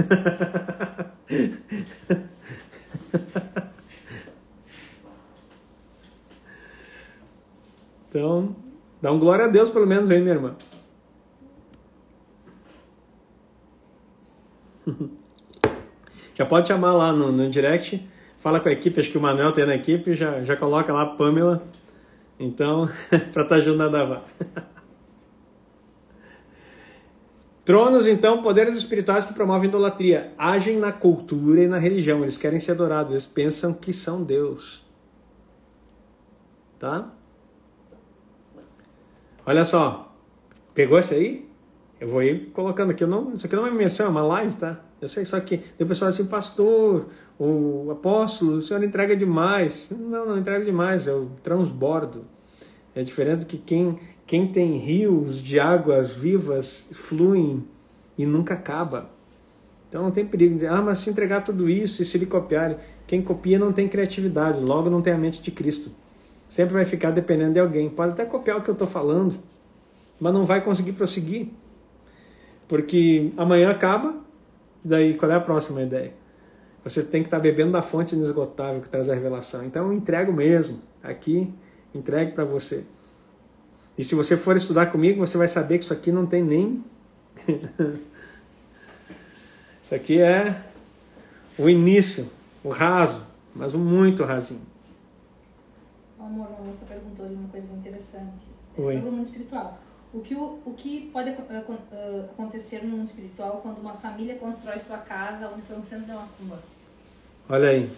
Então, dá um glória a Deus pelo menos aí, minha irmã. Já pode chamar lá no direct, fala com a equipe, acho que o Manuel tem na equipe, já coloca lá a Pamela, então, para estar junto na Davá. Tronos, então, poderes espirituais que promovem idolatria, agem na cultura e na religião, eles querem ser adorados, eles pensam que são Deus. Tá? Olha só, pegou essa aí? Eu vou ir colocando aqui, isso aqui não é uma imersão, é uma live, tá? Eu sei, só que tem pessoal assim, pastor, o apóstolo, o senhor entrega demais. Não entrega demais, eu transbordo. É diferente do que quem tem rios de águas vivas fluem e nunca acaba. Então não tem perigo de dizer, mas se entregar tudo isso e se lhe copiarem, quem copia não tem criatividade, logo não tem a mente de Cristo. Sempre vai ficar dependendo de alguém. Pode até copiar o que eu estou falando, mas não vai conseguir prosseguir. Porque amanhã acaba, daí qual é a próxima ideia? Você tem que estar bebendo da fonte inesgotável que traz a revelação. Então eu entrego mesmo, aqui, entregue para você. E se você for estudar comigo, você vai saber que isso aqui não tem nem... Isso aqui é o início, o raso, mas muito rasinho. Amor, você perguntou uma coisa muito interessante. Oi. Sobre o mundo espiritual. O que pode acontecer no mundo espiritual quando uma família constrói sua casa onde foi um centro de uma cumba? Olha aí.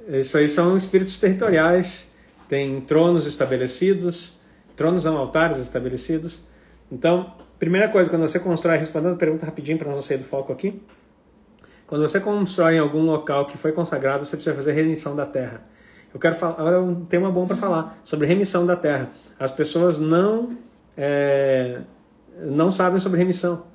Isso aí são espíritos territoriais, tem tronos estabelecidos, tronos não, altares estabelecidos. Então, primeira coisa, quando você constrói, respondendo a pergunta rapidinho para não sair do foco aqui, quando você constrói em algum local que foi consagrado, você precisa fazer remissão da terra. Eu quero falar, agora é um tema bom para falar, sobre remissão da terra. As pessoas não sabem sobre remissão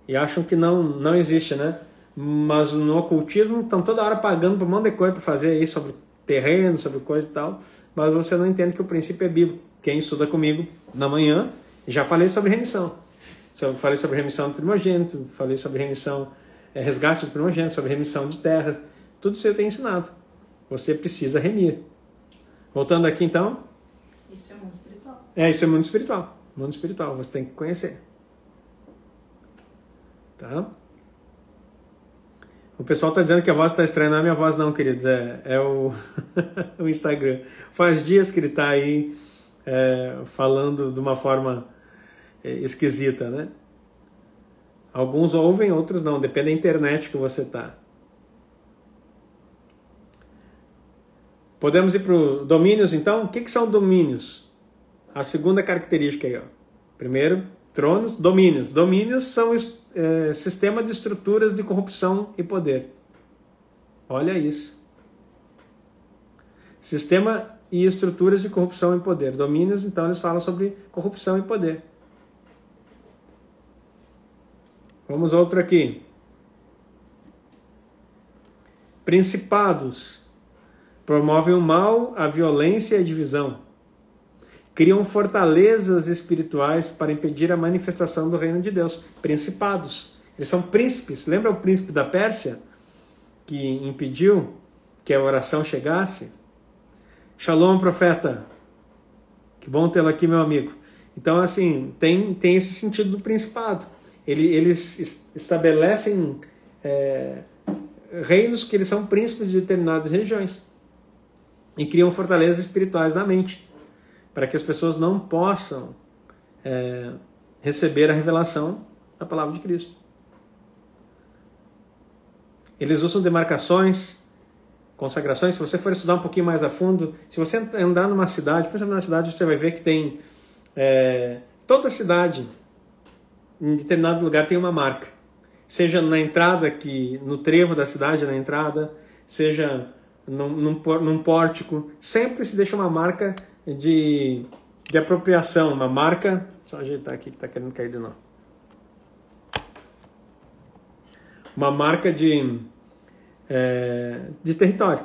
e acham que não existe, né? Mas no ocultismo estão toda hora pagando por um monte de coisa para fazer aí sobre terreno, sobre coisa e tal, mas você não entende que o princípio é bíblico. Quem estuda comigo na manhã, já falei sobre remissão. Falei sobre remissão do primogênito, falei sobre remissão, resgate do primogênito, sobre remissão de terras. Tudo isso eu tenho ensinado. Você precisa remir. Voltando aqui então. Isso é mundo espiritual. Isso é mundo espiritual. Mundo espiritual, você tem que conhecer. Tá? O pessoal está dizendo que a voz está estranha. Não é minha voz não, queridos. É o, o Instagram. Faz dias que ele está aí falando de uma forma esquisita, né? Alguns ouvem, outros não. Depende da internet que você está. Podemos ir para os domínios, então? O que são domínios? A segunda característica aí, ó. Primeiro, tronos, domínios. Domínios são sistema de estruturas de corrupção e poder. Olha isso. Sistema e estruturas de corrupção e poder. Domínios, então, eles falam sobre corrupção e poder. Vamos outro aqui. Principados. Promovem o mal, a violência e a divisão. Criam fortalezas espirituais para impedir a manifestação do reino de Deus. Principados. Eles são príncipes. Lembra o príncipe da Pérsia? Que impediu que a oração chegasse? Shalom, profeta. Que bom tê-lo aqui, meu amigo. Então, assim, tem esse sentido do principado. Eles estabelecem reinos que eles são príncipes de determinadas regiões. E criam fortalezas espirituais na mente, para que as pessoas não possam receber a revelação da palavra de Cristo. Eles usam demarcações, consagrações. Se você for estudar um pouquinho mais a fundo, se você andar numa cidade, principalmente na cidade, você vai ver que tem toda a cidade, em determinado lugar, tem uma marca. Seja na entrada, no trevo da cidade, na entrada, seja num pórtico, sempre se deixa uma marca de apropriação, uma marca... Só ajeitar aqui que está querendo cair de novo. Uma marca de território.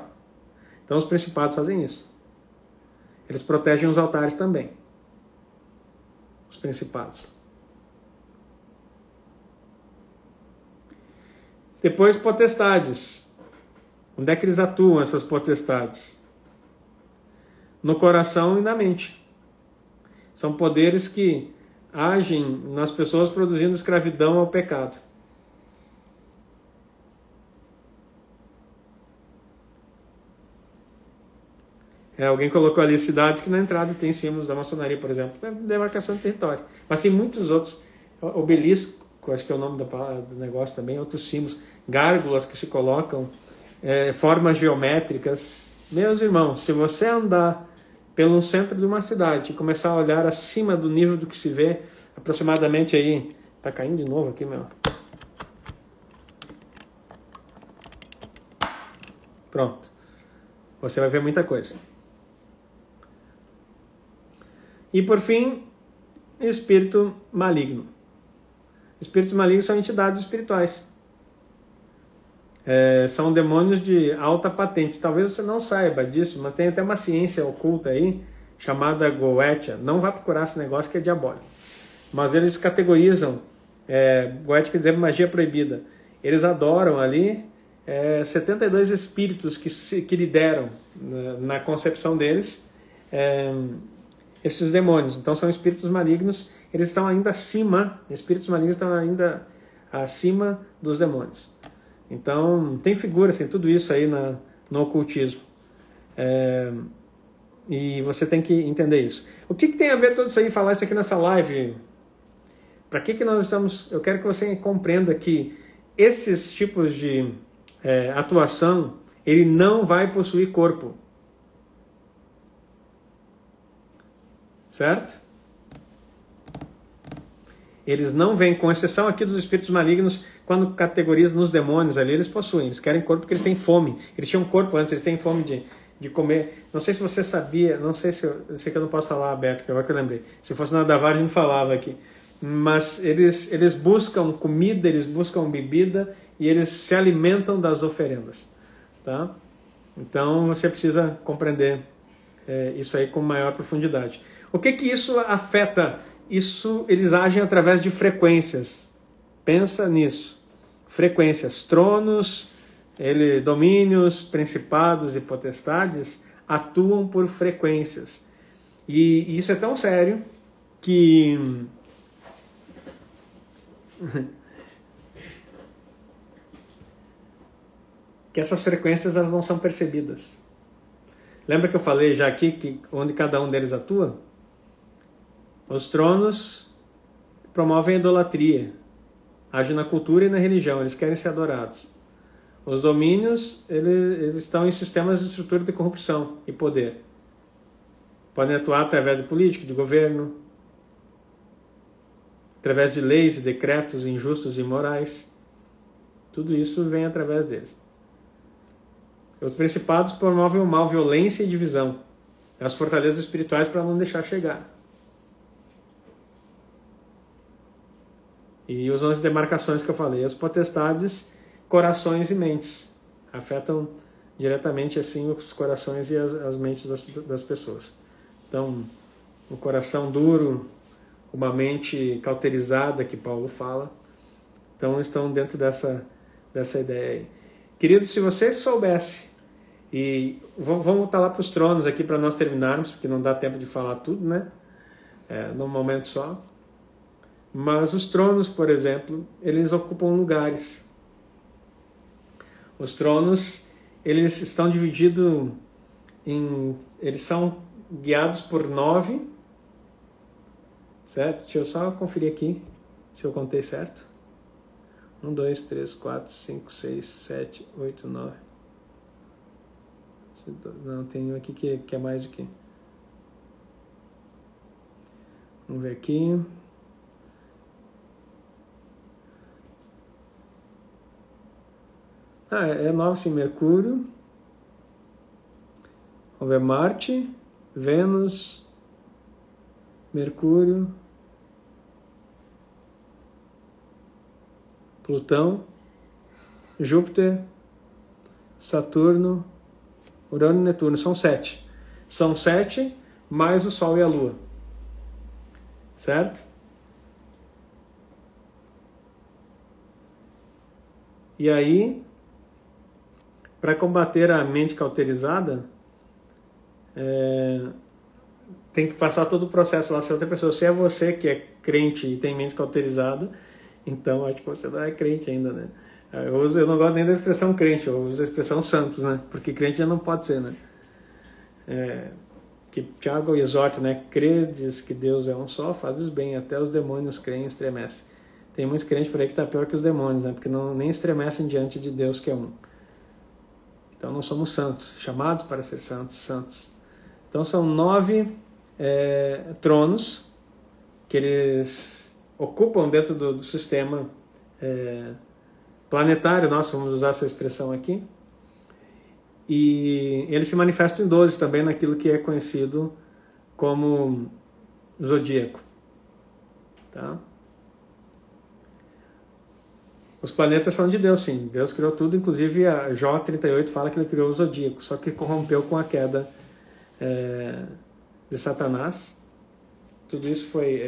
Então os principados fazem isso. Eles protegem os altares também. Os principados. Depois, potestades. Onde é que eles atuam, essas potestades? No coração e na mente. São poderes que agem nas pessoas produzindo escravidão ao pecado. Alguém colocou ali cidades que na entrada tem símbolos da maçonaria, por exemplo. É demarcação de território. Mas tem muitos outros. Obelisco, acho que é o nome do negócio também. Outros símbolos. Gárgulas que se colocam. Formas geométricas. Meus irmãos, se você andar pelo centro de uma cidade e começar a olhar acima do nível do que se vê, aproximadamente aí... Tá caindo de novo aqui, meu. Pronto. Você vai ver muita coisa. E por fim, espírito maligno. Espíritos malignos são entidades espirituais. São demônios de alta patente. Talvez você não saiba disso, mas tem até uma ciência oculta aí, chamada Goetia. Não vá procurar esse negócio que é diabólico. Mas eles categorizam, Goetia quer dizer magia proibida. Eles adoram ali 72 espíritos que lideram na concepção deles esses demônios. Então são espíritos malignos, eles estão ainda acima, espíritos malignos estão ainda acima dos demônios. Então, tem figuras, tem tudo isso aí no ocultismo. E você tem que entender isso. O que tem a ver tudo isso aí, falar isso aqui nessa live? Para que nós estamos... Eu quero que você compreenda que esses tipos de atuação, Ele não vai possuir corpo. Certo? Eles não vêm, com exceção aqui dos espíritos malignos, quando categorizam nos demônios ali, eles possuem, eles querem corpo porque eles têm fome. Eles tinham corpo antes, eles têm fome de comer. Não sei se você sabia, não sei se eu sei que eu não posso falar aberto, que agora que eu lembrei. Se fosse na Davar, a gente falava aqui. Mas eles buscam comida, eles buscam bebida e eles se alimentam das oferendas. Tá? Então você precisa compreender isso aí com maior profundidade. O que isso afeta? Isso, eles agem através de frequências. Pensa nisso. Frequências, tronos, domínios, principados e potestades atuam por frequências. E isso é tão sério que essas frequências elas não são percebidas. Lembra que eu falei já aqui que onde cada um deles atua? Os tronos promovem a idolatria, agem na cultura e na religião, eles querem ser adorados. Os domínios, eles estão em sistemas de estrutura de corrupção e poder. Podem atuar através de política, de governo, através de leis e decretos injustos e imorais. Tudo isso vem através deles. Os principados promovem o mal, violência e divisão. As fortalezas espirituais para não deixar chegar. E os 11 demarcações que eu falei. As potestades, corações e mentes. Afetam diretamente assim os corações e as mentes das pessoas. Então, um coração duro, uma mente cauterizada, que Paulo fala. Então, estão dentro dessa ideia aí. Querido, se você soubesse, e vamos voltar lá para os tronos aqui para nós terminarmos, porque não dá tempo de falar tudo, né? Num momento só. Mas os tronos, por exemplo, eles ocupam lugares. Os tronos, eles estão divididos eles são guiados por 9, certo? Deixa eu só conferir aqui se eu contei certo. 1, 2, 3, 4, 5, 6, 7, 8, 9. Não, tem um aqui que é mais do que. Vamos ver aqui. É 9 sim, Mercúrio. Vamos ver, Marte, Vênus, Mercúrio, Plutão, Júpiter, Saturno, Urano e Netuno. São 7. São 7 mais o Sol e a Lua. Certo? E aí, para combater a mente cauterizada, tem que passar todo o processo lá. Se outra pessoa, se é você que é crente e tem mente cauterizada, então acho que você não é crente ainda, né? Eu não gosto nem da expressão crente, eu uso a expressão santos, né? Porque crente já não pode ser, né? Que Tiago exorta, né? Credes que Deus é um só, fazes bem, até os demônios creem e estremecem. Tem muito crente por aí que está pior que os demônios, né? Porque nem estremecem diante de Deus que é um. Então não somos santos, chamados para ser santos. Então são 9 tronos que eles ocupam dentro do sistema planetário, nós vamos usar essa expressão aqui. E eles se manifestam em 12 também naquilo que é conhecido como zodíaco. Tá? Os planetas são de Deus, sim. Deus criou tudo, inclusive a Jó 38 fala que ele criou o zodíaco, só que corrompeu com a queda de Satanás. Tudo isso foi,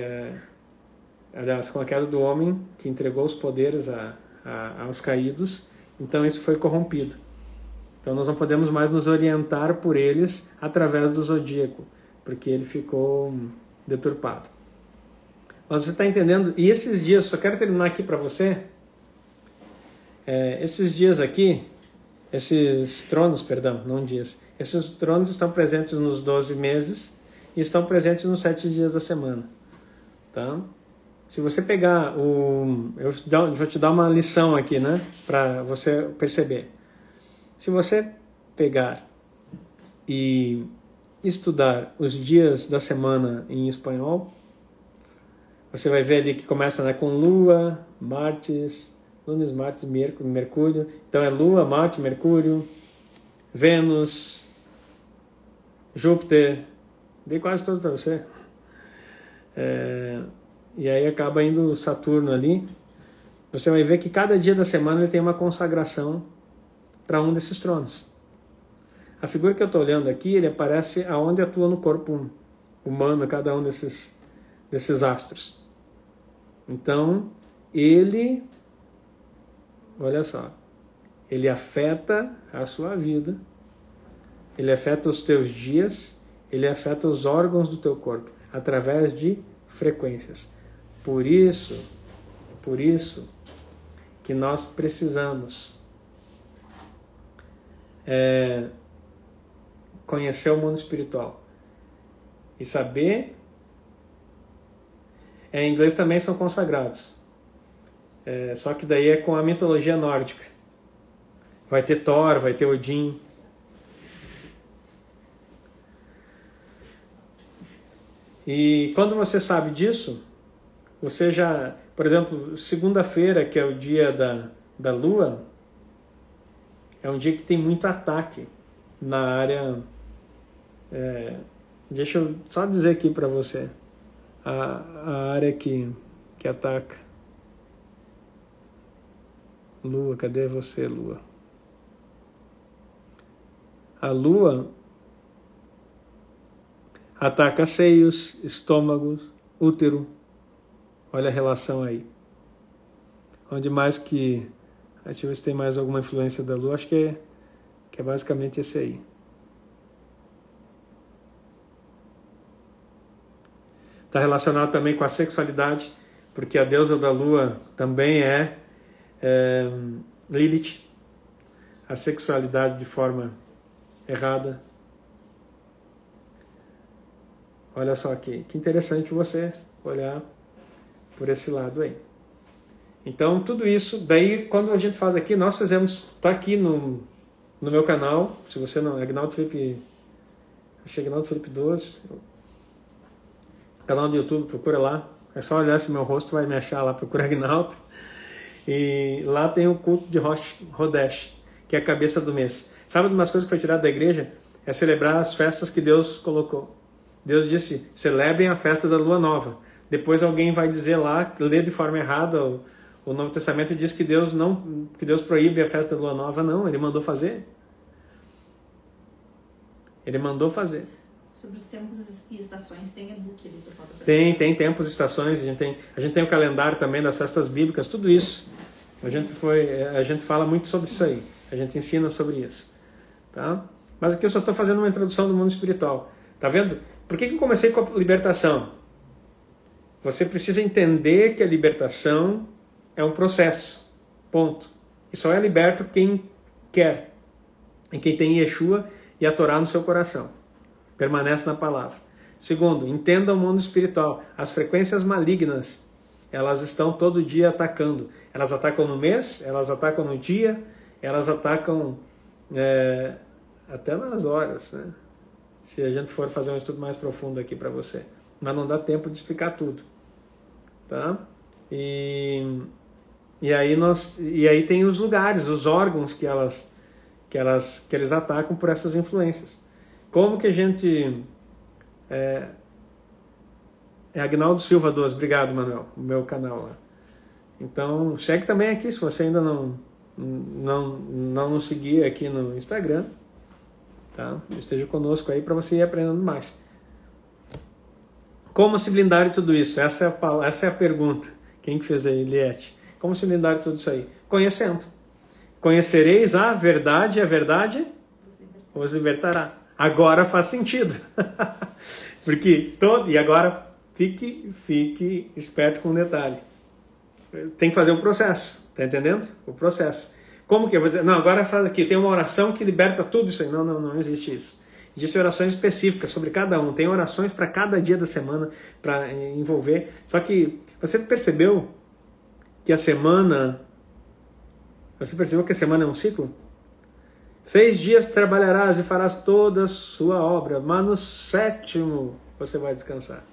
aliás, com a queda do homem, que entregou os poderes aos caídos, então isso foi corrompido. Então nós não podemos mais nos orientar por eles através do zodíaco, porque ele ficou deturpado. Mas você está entendendo? E esses dias, só quero terminar aqui para você, esses dias aqui, esses tronos, perdão, não dias, esses tronos estão presentes nos 12 meses e estão presentes nos 7 dias da semana. Tá? Se você pegar eu vou te dar uma lição aqui, né, para você perceber. Se você pegar e estudar os dias da semana em espanhol, você vai ver ali que começa, né, com Lua, Martes, Lunes, Martes, Mercúrio. Então é Lua, Marte, Mercúrio, Vênus, Júpiter. Dei quase todos para você. E aí acaba indo Saturno ali. Você vai ver que cada dia da semana ele tem uma consagração para um desses tronos. A figura que eu estou olhando aqui, ele aparece aonde atua no corpo humano cada um desses astros. Então, ele, olha só, ele afeta a sua vida, ele afeta os teus dias, ele afeta os órgãos do teu corpo, através de frequências. Por isso que nós precisamos conhecer o mundo espiritual e saber. Em inglês também são consagrados, só que daí é com a mitologia nórdica. Vai ter Thor, vai ter Odin. E quando você sabe disso, você já, por exemplo, segunda-feira, que é o dia da Lua, é um dia que tem muito ataque na área. Deixa eu só dizer aqui para você a área que ataca. Lua, cadê você, Lua? A Lua ataca seios, estômagos, útero. Olha a relação aí. Onde mais que... Deixa eu ver se tem mais alguma influência da Lua. Acho que é basicamente esse aí. Está relacionado também com a sexualidade, porque a deusa da Lua também é Lilith. A sexualidade de forma errada. Olha só que interessante você olhar por esse lado aí. Então, tudo isso, daí quando a gente faz aqui, nós fizemos, está aqui no meu canal, se você não, Agnaldo Felipe, Agnaldo Felipe 12, canal do YouTube, procura lá, é só olhar se meu rosto vai me achar lá, procura Agnaldo, e lá tem o culto de Rodesh, que é a cabeça do mês. Sabe de umas coisas que foi tirado da igreja? É celebrar as festas que Deus colocou. Deus disse, celebrem a festa da lua nova. Depois alguém vai dizer lá, lê de forma errada o Novo Testamento e diz que Deus proíbe a festa da lua nova. Não, ele mandou fazer. Ele mandou fazer. Sobre os tempos e estações, tem e-book ali, pessoal? Tem tempos e estações, a gente tem o calendário também das festas bíblicas, tudo isso. A gente fala muito sobre isso aí, a gente ensina sobre isso. Tá? Mas aqui eu só estou fazendo uma introdução do mundo espiritual. Tá vendo? Por que eu comecei com a libertação? Você precisa entender que a libertação é um processo. Ponto. E só é liberto quem quer. E quem tem Yeshua e a Torá no seu coração. Permanece na palavra. Segundo, entenda o mundo espiritual. As frequências malignas, elas estão todo dia atacando. Elas atacam no mês, elas atacam no dia, elas atacam até nas horas, né? Se a gente for fazer um estudo mais profundo aqui para você. Mas não dá tempo de explicar tudo. Tá? E aí tem os lugares, os órgãos que eles atacam por essas influências. Como que a gente... Agnaldo Silva 12, obrigado, Manuel, o meu canal lá. Então, segue também aqui, se você ainda não nos seguir aqui no Instagram. Tá? Esteja conosco aí para você ir aprendendo mais. Como se blindar de tudo isso? Essa é a pergunta. Quem que fez aí, Eliette? Como se blindar de tudo isso aí? Conhecendo. Conhecereis a verdade, e a verdade os libertará. Agora faz sentido. Porque e agora fique esperto com um detalhe. Tem que fazer um processo. Tá entendendo? O processo. Como que eu vou dizer? Não, agora faz aqui. Tem uma oração que liberta tudo isso aí. Não existe isso. Existem orações específicas sobre cada um. Tem orações para cada dia da semana para envolver. Só que você percebeu que a semana é um ciclo? 6 dias trabalharás e farás toda a sua obra, mas no 7º você vai descansar.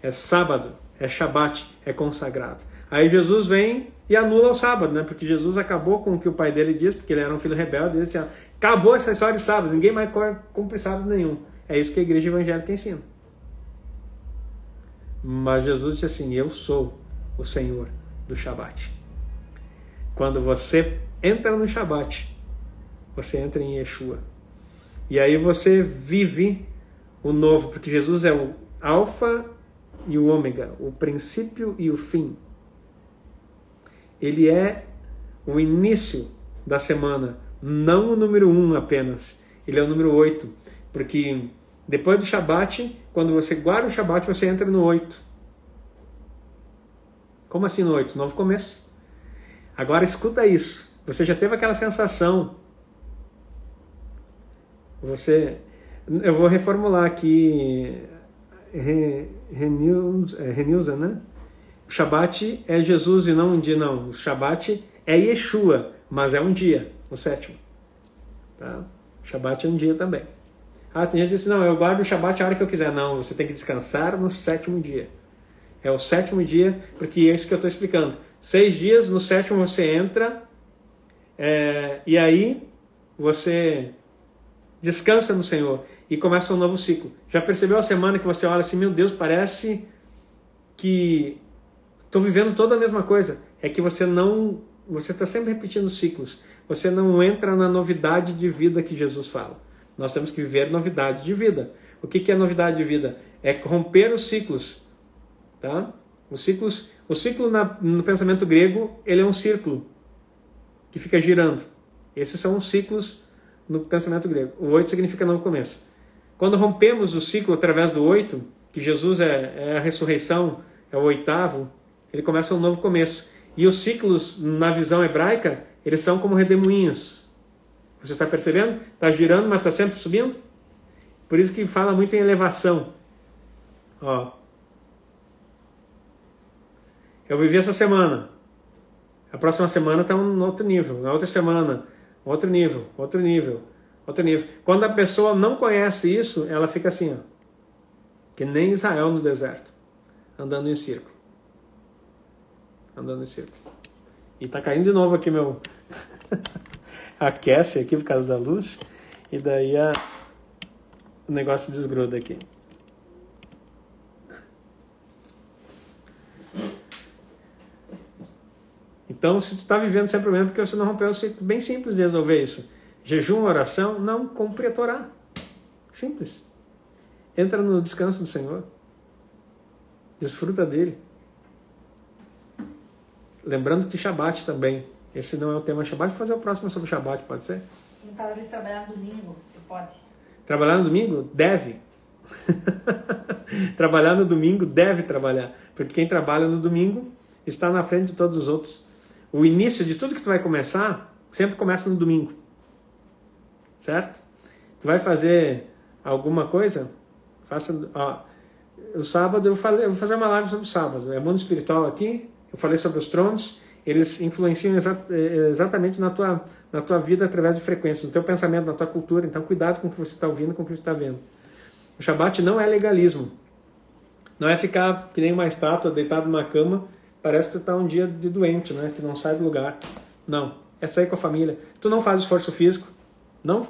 É sábado, é Shabat, é consagrado. Aí Jesus vem e anula o sábado, né? Porque Jesus acabou com o que o pai dele disse, porque ele era um filho rebelde, ele disse assim, acabou essa história de sábado, ninguém mais cumpre sábado nenhum. É isso que a igreja evangélica ensina. Mas Jesus disse assim, eu sou o Senhor do Shabat. Quando você entra no Shabat, você entra em Yeshua. E aí você vive o novo, porque Jesus é o Alfa e o Ômega, o princípio e o fim. Ele é o início da semana, não o número 1 apenas. Ele é o número 8, porque depois do Shabat, quando você guarda o Shabat, você entra no 8. Como assim no 8? Novo começo. Agora escuta isso. Você já teve aquela sensação. Eu vou reformular aqui. Renilza, né? O Shabat é Jesus e não um dia, não. O Shabat é Yeshua, mas é um dia, o 7º. Tá? O Shabat é um dia também. Tem gente que diz, não, eu guardo o Shabat a hora que eu quiser. Não, você tem que descansar no 7º dia. É o 7º dia, porque é isso que eu estou explicando. 6 dias, no 7º você entra, e aí você descansa no Senhor e começa um novo ciclo. Já percebeu a semana que você olha assim, meu Deus, parece que estou vivendo toda a mesma coisa. É que você está sempre repetindo ciclos. Você não entra na novidade de vida que Jesus fala. Nós temos que viver novidade de vida. O que é novidade de vida? É romper os ciclos. Tá? O ciclo no pensamento grego, ele é um círculo que fica girando. Esses são os ciclos no pensamento grego. O 8 significa novo começo. Quando rompemos o ciclo através do 8, que Jesus é a ressurreição, é o 8º, ele começa um novo começo. E os ciclos, na visão hebraica, eles são como redemoinhos. Você está percebendo? Está girando, mas está sempre subindo. Por isso que fala muito em elevação. Eu vivi essa semana. A próxima semana está um outro nível. Na outra semana, outro nível, outro nível, outro nível. Quando a pessoa não conhece isso, ela fica assim, que nem Israel no deserto, andando em círculo. Andando em círculo. E está caindo de novo aqui meu... aquece aqui por causa da luz. E daí o negócio desgruda aqui. Então, se tu está vivendo sempre o mesmo, porque você não rompeu o ciclo, bem simples de resolver isso. Jejum, oração, não cumpre a Torá. Simples. Entra no descanso do Senhor. Desfruta dele. Lembrando que Shabat também. Esse não é o tema Shabat. Vou fazer o próximo sobre Shabat, pode ser? Talvez trabalhar no domingo, se pode. Trabalhar no domingo? Deve. Trabalhar no domingo deve trabalhar. Porque quem trabalha no domingo está na frente de todos os outros. O início de tudo que tu vai começar, sempre começa no domingo. Certo? Tu vai fazer alguma coisa? Faça... o sábado, eu vou fazer uma live sobre o sábado. É mundo espiritual aqui. Eu falei sobre os tronos. Eles influenciam exatamente na tua vida através de frequências, no teu pensamento, na tua cultura. Então, cuidado com o que você está ouvindo, com o que você está vendo. O Shabat não é legalismo. Não é ficar que nem uma estátua deitado numa cama. Parece que tu está um dia de doente, né? Que não sai do lugar. Não. É sair com a família. Tu não faz esforço físico. Não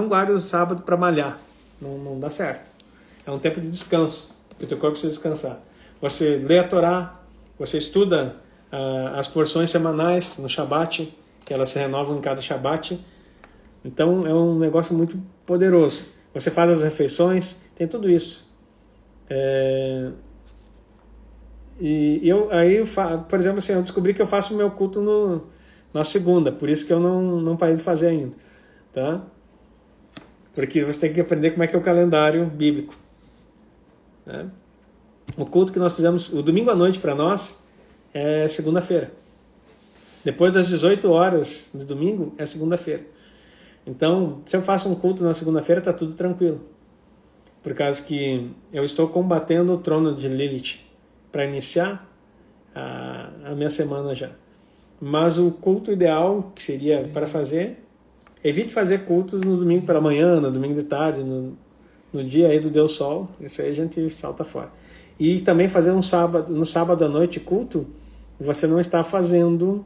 guarda o sábado para malhar. Não dá certo. É um tempo de descanso. Porque o teu corpo precisa descansar. Você lê a Torá. Você estuda as porções semanais no Shabat. Que elas se renovam em cada Shabat. Então é um negócio muito poderoso. Você faz as refeições. Tem tudo isso. Por exemplo, assim, eu descobri que eu faço o meu culto na segunda, por isso que eu não parei de fazer ainda, tá? Porque você tem que aprender como é que é o calendário bíblico, né? O culto que nós fizemos, o domingo à noite para nós, é segunda-feira. Depois das 18 horas de domingo, é segunda-feira. Então, se eu faço um culto na segunda-feira, está tudo tranquilo. Por causa que eu estou combatendo o trono de Lilith para iniciar a minha semana já. Mas o culto ideal, que seria para fazer, Evite fazer cultos no domingo pela manhã, no domingo de tarde, no dia aí do Deus Sol. Isso aí a gente salta fora. E também fazer no sábado à noite culto, você não está fazendo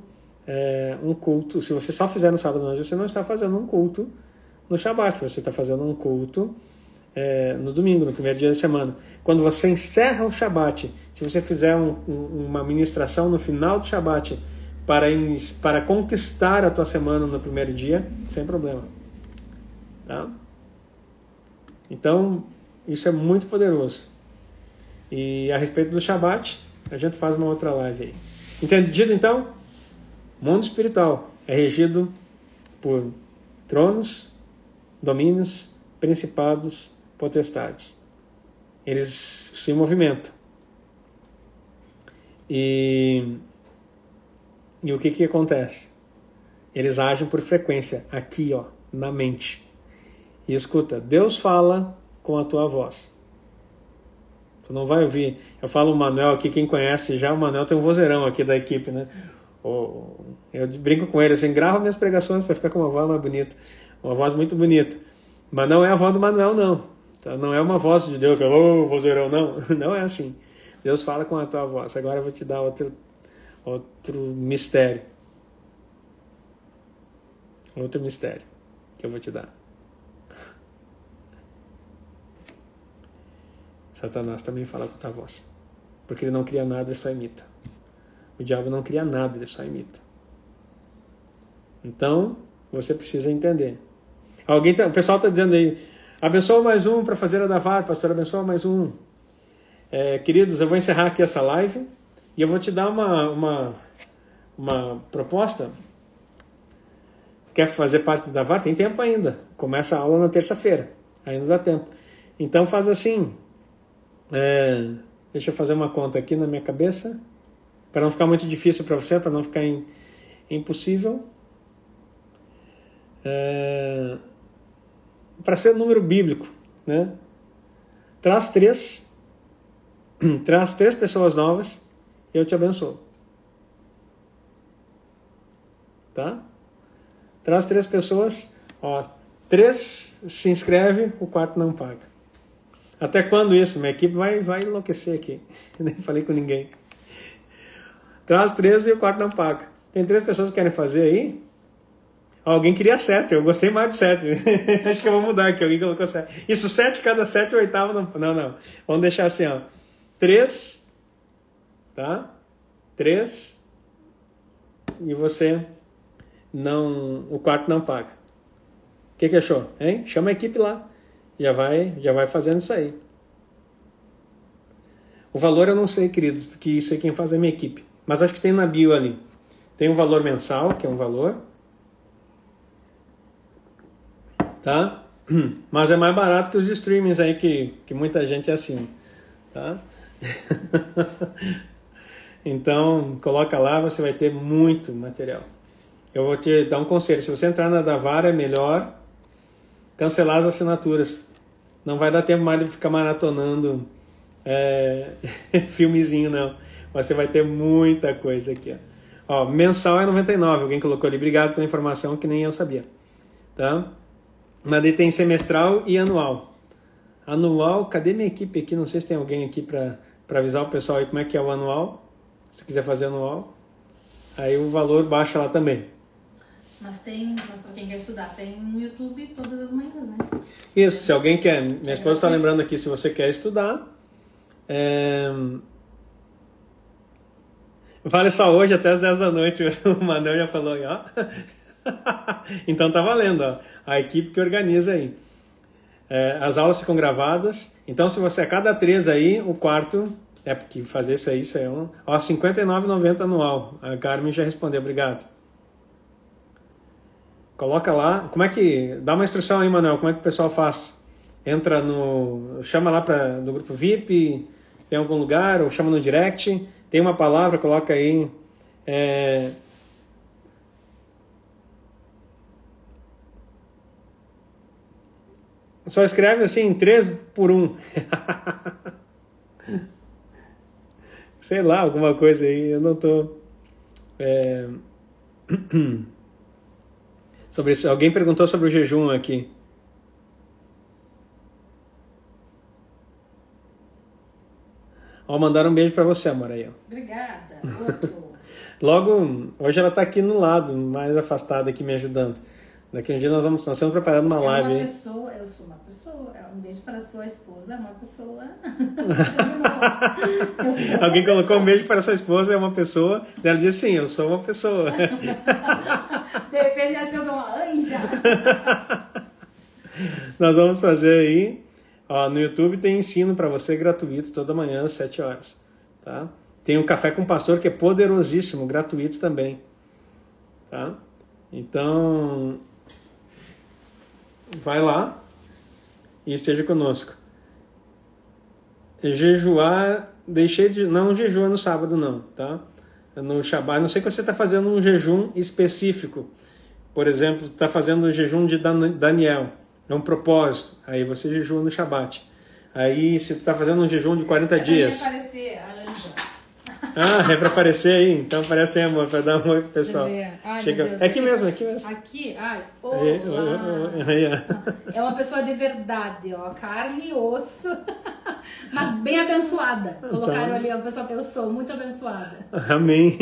um culto. Se você só fizer no sábado à noite, você não está fazendo um culto no Shabat. Você está fazendo um culto no domingo, no primeiro dia da semana. Quando você encerra o Shabat, se você fizer uma ministração no final do Shabat para conquistar a tua semana no primeiro dia, sem problema. Tá? Então, isso é muito poderoso. E a respeito do Shabat, a gente faz uma outra live aí. Entendido, então? O mundo espiritual é regido por tronos, domínios, principados, potestades. Eles se movimentam. E o que acontece? Eles agem por frequência, aqui, ó, na mente. E escuta, Deus fala com a tua voz. Tu não vai ouvir. Eu falo o Manuel aqui, quem conhece já, o Manuel tem um vozeirão aqui da equipe, né? Eu brinco com ele assim, grava minhas pregações para ficar com uma voz mais bonita. Uma voz muito bonita. Mas não é a voz do Manuel, não. Tá? Não é uma voz de Deus que é vozeirão, não. Não é assim. Deus fala com a tua voz. Agora eu vou te dar outro mistério. Outro mistério que eu vou te dar. Satanás também fala com a tua voz. Porque ele não cria nada, ele só imita. O diabo não cria nada, ele só imita. Então, você precisa entender. O pessoal está dizendo aí, abençoa mais um para fazer a Davar, pastor, abençoa mais um. Queridos, eu vou encerrar aqui essa live e eu vou te dar uma proposta. Quer fazer parte do Davar? Tem tempo ainda. Começa a aula na terça-feira. Ainda dá tempo. Então faz assim. Deixa eu fazer uma conta aqui na minha cabeça. Para não ficar muito difícil para você, para não ficar impossível. Para ser número bíblico, né? Traz três pessoas novas e eu te abençoo. Tá? Traz 3 pessoas, 3 se inscreve, o 4 não paga. Até quando isso? Minha equipe vai enlouquecer aqui. Nem falei com ninguém. Traz 3 e o 4 não paga. Tem 3 pessoas que querem fazer aí. Alguém queria 7, eu gostei mais de 7. Acho que eu vou mudar aqui, alguém colocou 7. Isso, 7 cada 7, o oitavo não. Vamos deixar assim, 3, tá? 3 e você o 4 não paga. O que achou? Hein? Chama a equipe lá. Já vai fazendo isso aí. O valor eu não sei, queridos, porque isso é quem faz é a minha equipe. Mas acho que tem na bio ali. Tem um valor mensal, que é um valor. Tá? Mas é mais barato que os streamings aí que muita gente assina. Tá? Então, coloca lá, você vai ter muito material. Eu vou te dar um conselho. Se você entrar na Davar, é melhor cancelar as assinaturas. Não vai dar tempo mais de ficar maratonando filmezinho, não. Você vai ter muita coisa aqui. Mensal é 99. Alguém colocou ali. Obrigado pela informação que nem eu sabia. Tá? Mas daí tem semestral e anual. Anual, cadê minha equipe aqui? Não sei se tem alguém aqui para avisar o pessoal aí como é que é o anual. Se quiser fazer anual. Aí o valor baixa lá também. Mas para quem quer estudar, tem no YouTube todas as manhãs, né? Isso, se alguém quer. Minha esposa está lembrando aqui, se você quer estudar, vale só hoje até as 10 da noite. O Manuel já falou aí, ó. Então tá valendo, ó. A equipe que organiza aí. As aulas ficam gravadas. Então, se você a cada 3 aí, o quarto. Porque fazer isso aí é um. R$ 59,90 anual. A Carmen já respondeu, obrigado. Coloca lá. Como é que. Dá uma instrução aí, Manuel. Como é que o pessoal faz? Entra no. Chama lá no grupo VIP. Tem algum lugar. Ou chama no direct. Tem uma palavra, coloca aí. Só escreve assim, 3 por 1. Sei lá, alguma coisa aí. Eu não tô. sobre isso. Alguém perguntou sobre o jejum aqui. Ó, mandaram um beijo para você, amor, aí, ó. Obrigada. Outro. Logo, hoje ela tá aqui no lado, mais afastada aqui, me ajudando. Daqui um dia nós estamos preparando uma live aí. Eu sou uma pessoa. Um beijo para a sua esposa, uma pessoa. Alguém colocou um beijo para a sua esposa, é uma pessoa. Ela diz sim, eu sou uma pessoa. Depende, acho que eu sou uma anja. Nós vamos fazer aí. Ó, no YouTube tem ensino para você gratuito toda manhã às 7 horas. Tá? Tem um Café com o Pastor que é poderosíssimo, gratuito também. Tá? Então, vai lá e esteja conosco. Jejuar, não jejua no sábado não, tá? No Shabat, a não sei que você está fazendo um jejum específico. Por exemplo, está fazendo o jejum de Daniel, é um propósito, aí você jejua no Shabat. Aí se tu está fazendo um jejum de 40 dias... Vai aparecer a anja. Ah, é para aparecer aí? Então aparece aí, amor, para dar um oi pro pessoal. Ai, chega. Deus, é aqui mesmo, aqui mesmo. Aqui, ai, olá. É uma pessoa de verdade, ó, carne e osso, mas bem abençoada. Colocaram ali, uma pessoa, eu sou muito abençoada. Amém.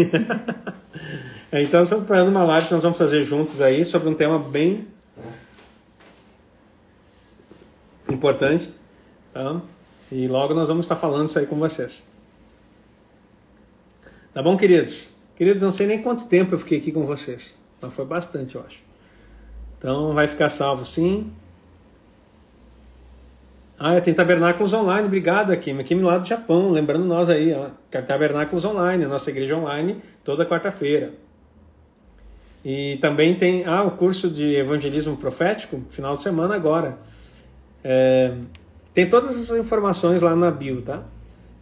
Então estamos preparando uma live que nós vamos fazer juntos aí sobre um tema bem importante, tá? E logo nós vamos estar falando isso aí com vocês. Tá bom, queridos? Queridos, não sei nem quanto tempo eu fiquei aqui com vocês. Mas foi bastante, eu acho. Então vai ficar salvo, sim. Ah, tem Tabernáculos Online. Obrigado, Akimi. Akimi lá do Japão. Lembrando nós aí, ó. Tabernáculos Online, a nossa igreja online, toda quarta-feira. E também tem o curso de evangelismo profético, final de semana agora. Tem todas essas informações lá na bio, tá?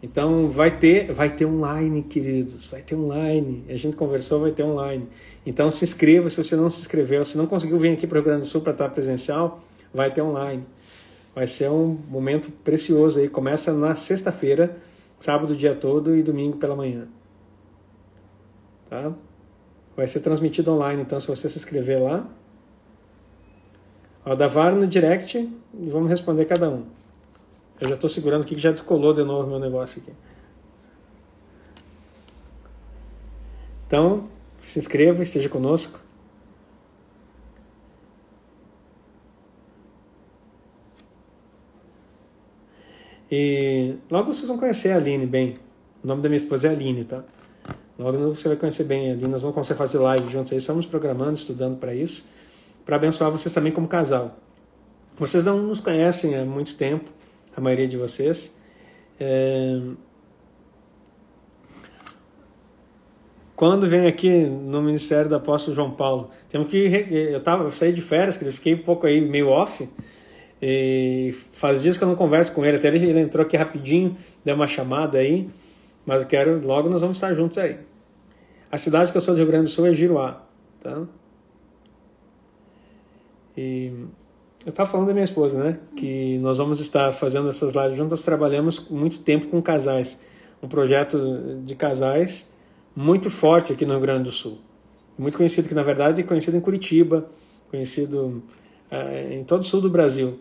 Então vai ter online, queridos, vai ter online. A gente conversou, vai ter online. Então se inscreva, se você não se inscreveu, se não conseguiu vir aqui para o Rio Grande do Sul para estar presencial, vai ter online. Vai ser um momento precioso aí. Começa na sexta-feira, sábado o dia todo e domingo pela manhã. Tá? Vai ser transmitido online, então se você se inscrever lá, ó, Davar no direct e vamos responder cada um. Eu já estou segurando aqui que já descolou de novo meu negócio aqui. Então, se inscreva, esteja conosco. E logo vocês vão conhecer a Aline bem. O nome da minha esposa é Aline, tá? Logo você vai conhecer bem a Aline. Nós vamos começar a fazer live juntos aí. Estamos programando, estudando para isso. Para abençoar vocês também como casal. Vocês não nos conhecem há muito tempo. A maioria de vocês. Quando vem aqui no Ministério do Apóstolo João Paulo, eu saí de férias, que eu fiquei um pouco aí meio off, e faz dias que eu não converso com ele, até ele entrou aqui rapidinho, deu uma chamada aí, mas logo nós vamos estar juntos aí. A cidade que eu sou do Rio Grande do Sul é Giruá, tá? E eu estava falando da minha esposa, né? Que nós vamos estar fazendo essas lives juntos. Nós trabalhamos muito tempo com casais. Um projeto de casais muito forte aqui no Rio Grande do Sul. Muito conhecido, que na verdade é conhecido em Curitiba, conhecido em todo o sul do Brasil.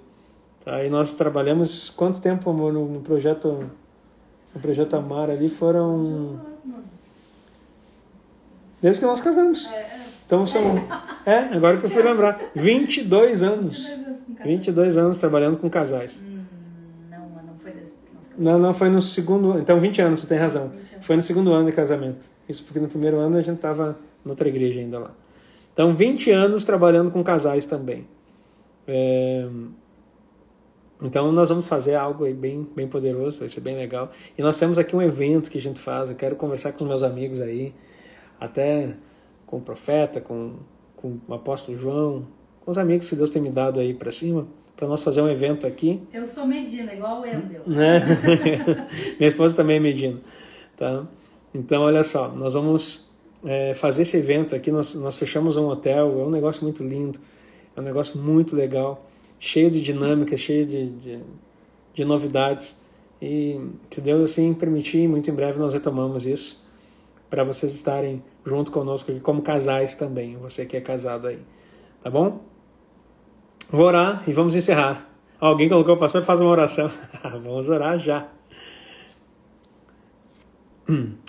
Tá? E nós trabalhamos quanto tempo, amor, no projeto Amar ali? Foram... Desde que nós casamos. Então são... agora que eu fui lembrar. 22 anos. 22 anos trabalhando com casais. Não foi desse. Não, foi no segundo... Então 20 anos, você tem razão. Foi no segundo ano de casamento. Isso porque no primeiro ano a gente estava noutra igreja ainda lá. Então 20 anos trabalhando com casais também. Então nós vamos fazer algo aí bem poderoso, vai ser bem legal. E nós temos aqui um evento que a gente faz. Eu quero conversar com os meus amigos aí. Até com o profeta, com o apóstolo João, com os amigos que Deus tem me dado aí para cima, para nós fazer um evento aqui. Eu sou Medina, igual o Wendel. Né? Minha esposa também é Medina. Tá? Então, olha só, nós vamos fazer esse evento aqui, nós fechamos um hotel, é um negócio muito lindo, é um negócio muito legal, cheio de dinâmica, cheio de novidades. E se Deus assim permitir, muito em breve nós retomamos isso, para vocês estarem junto conosco aqui como casais também, você que é casado aí. Tá bom? Vou orar e vamos encerrar. Alguém colocou, pastor, faz uma oração. Vamos orar já.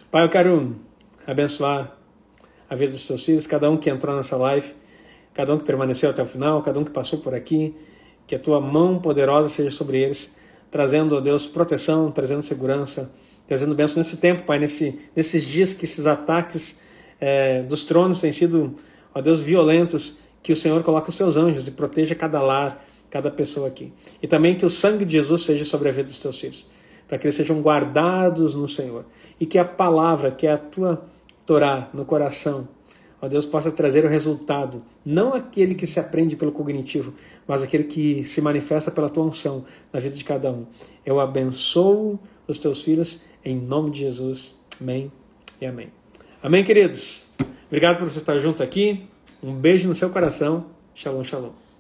Pai, eu quero abençoar a vida dos teus filhos, cada um que entrou nessa live, cada um que permaneceu até o final, cada um que passou por aqui, que a tua mão poderosa seja sobre eles, trazendo, ó Deus, proteção, trazendo segurança, trazendo bênção nesse tempo, Pai, nesses dias que esses ataques dos tronos têm sido, ó Deus, violentos, que o Senhor coloque os seus anjos e proteja cada lar, cada pessoa aqui. E também que o sangue de Jesus seja sobre a vida dos teus filhos, para que eles sejam guardados no Senhor. E que a palavra, que é a tua Torá no coração, ó Deus, possa trazer o resultado, não aquele que se aprende pelo cognitivo, mas aquele que se manifesta pela tua unção na vida de cada um. Eu abençoo os teus filhos em nome de Jesus. Amém e amém. Amém, queridos? Obrigado por você estar junto aqui. Um beijo no seu coração. Shalom, shalom.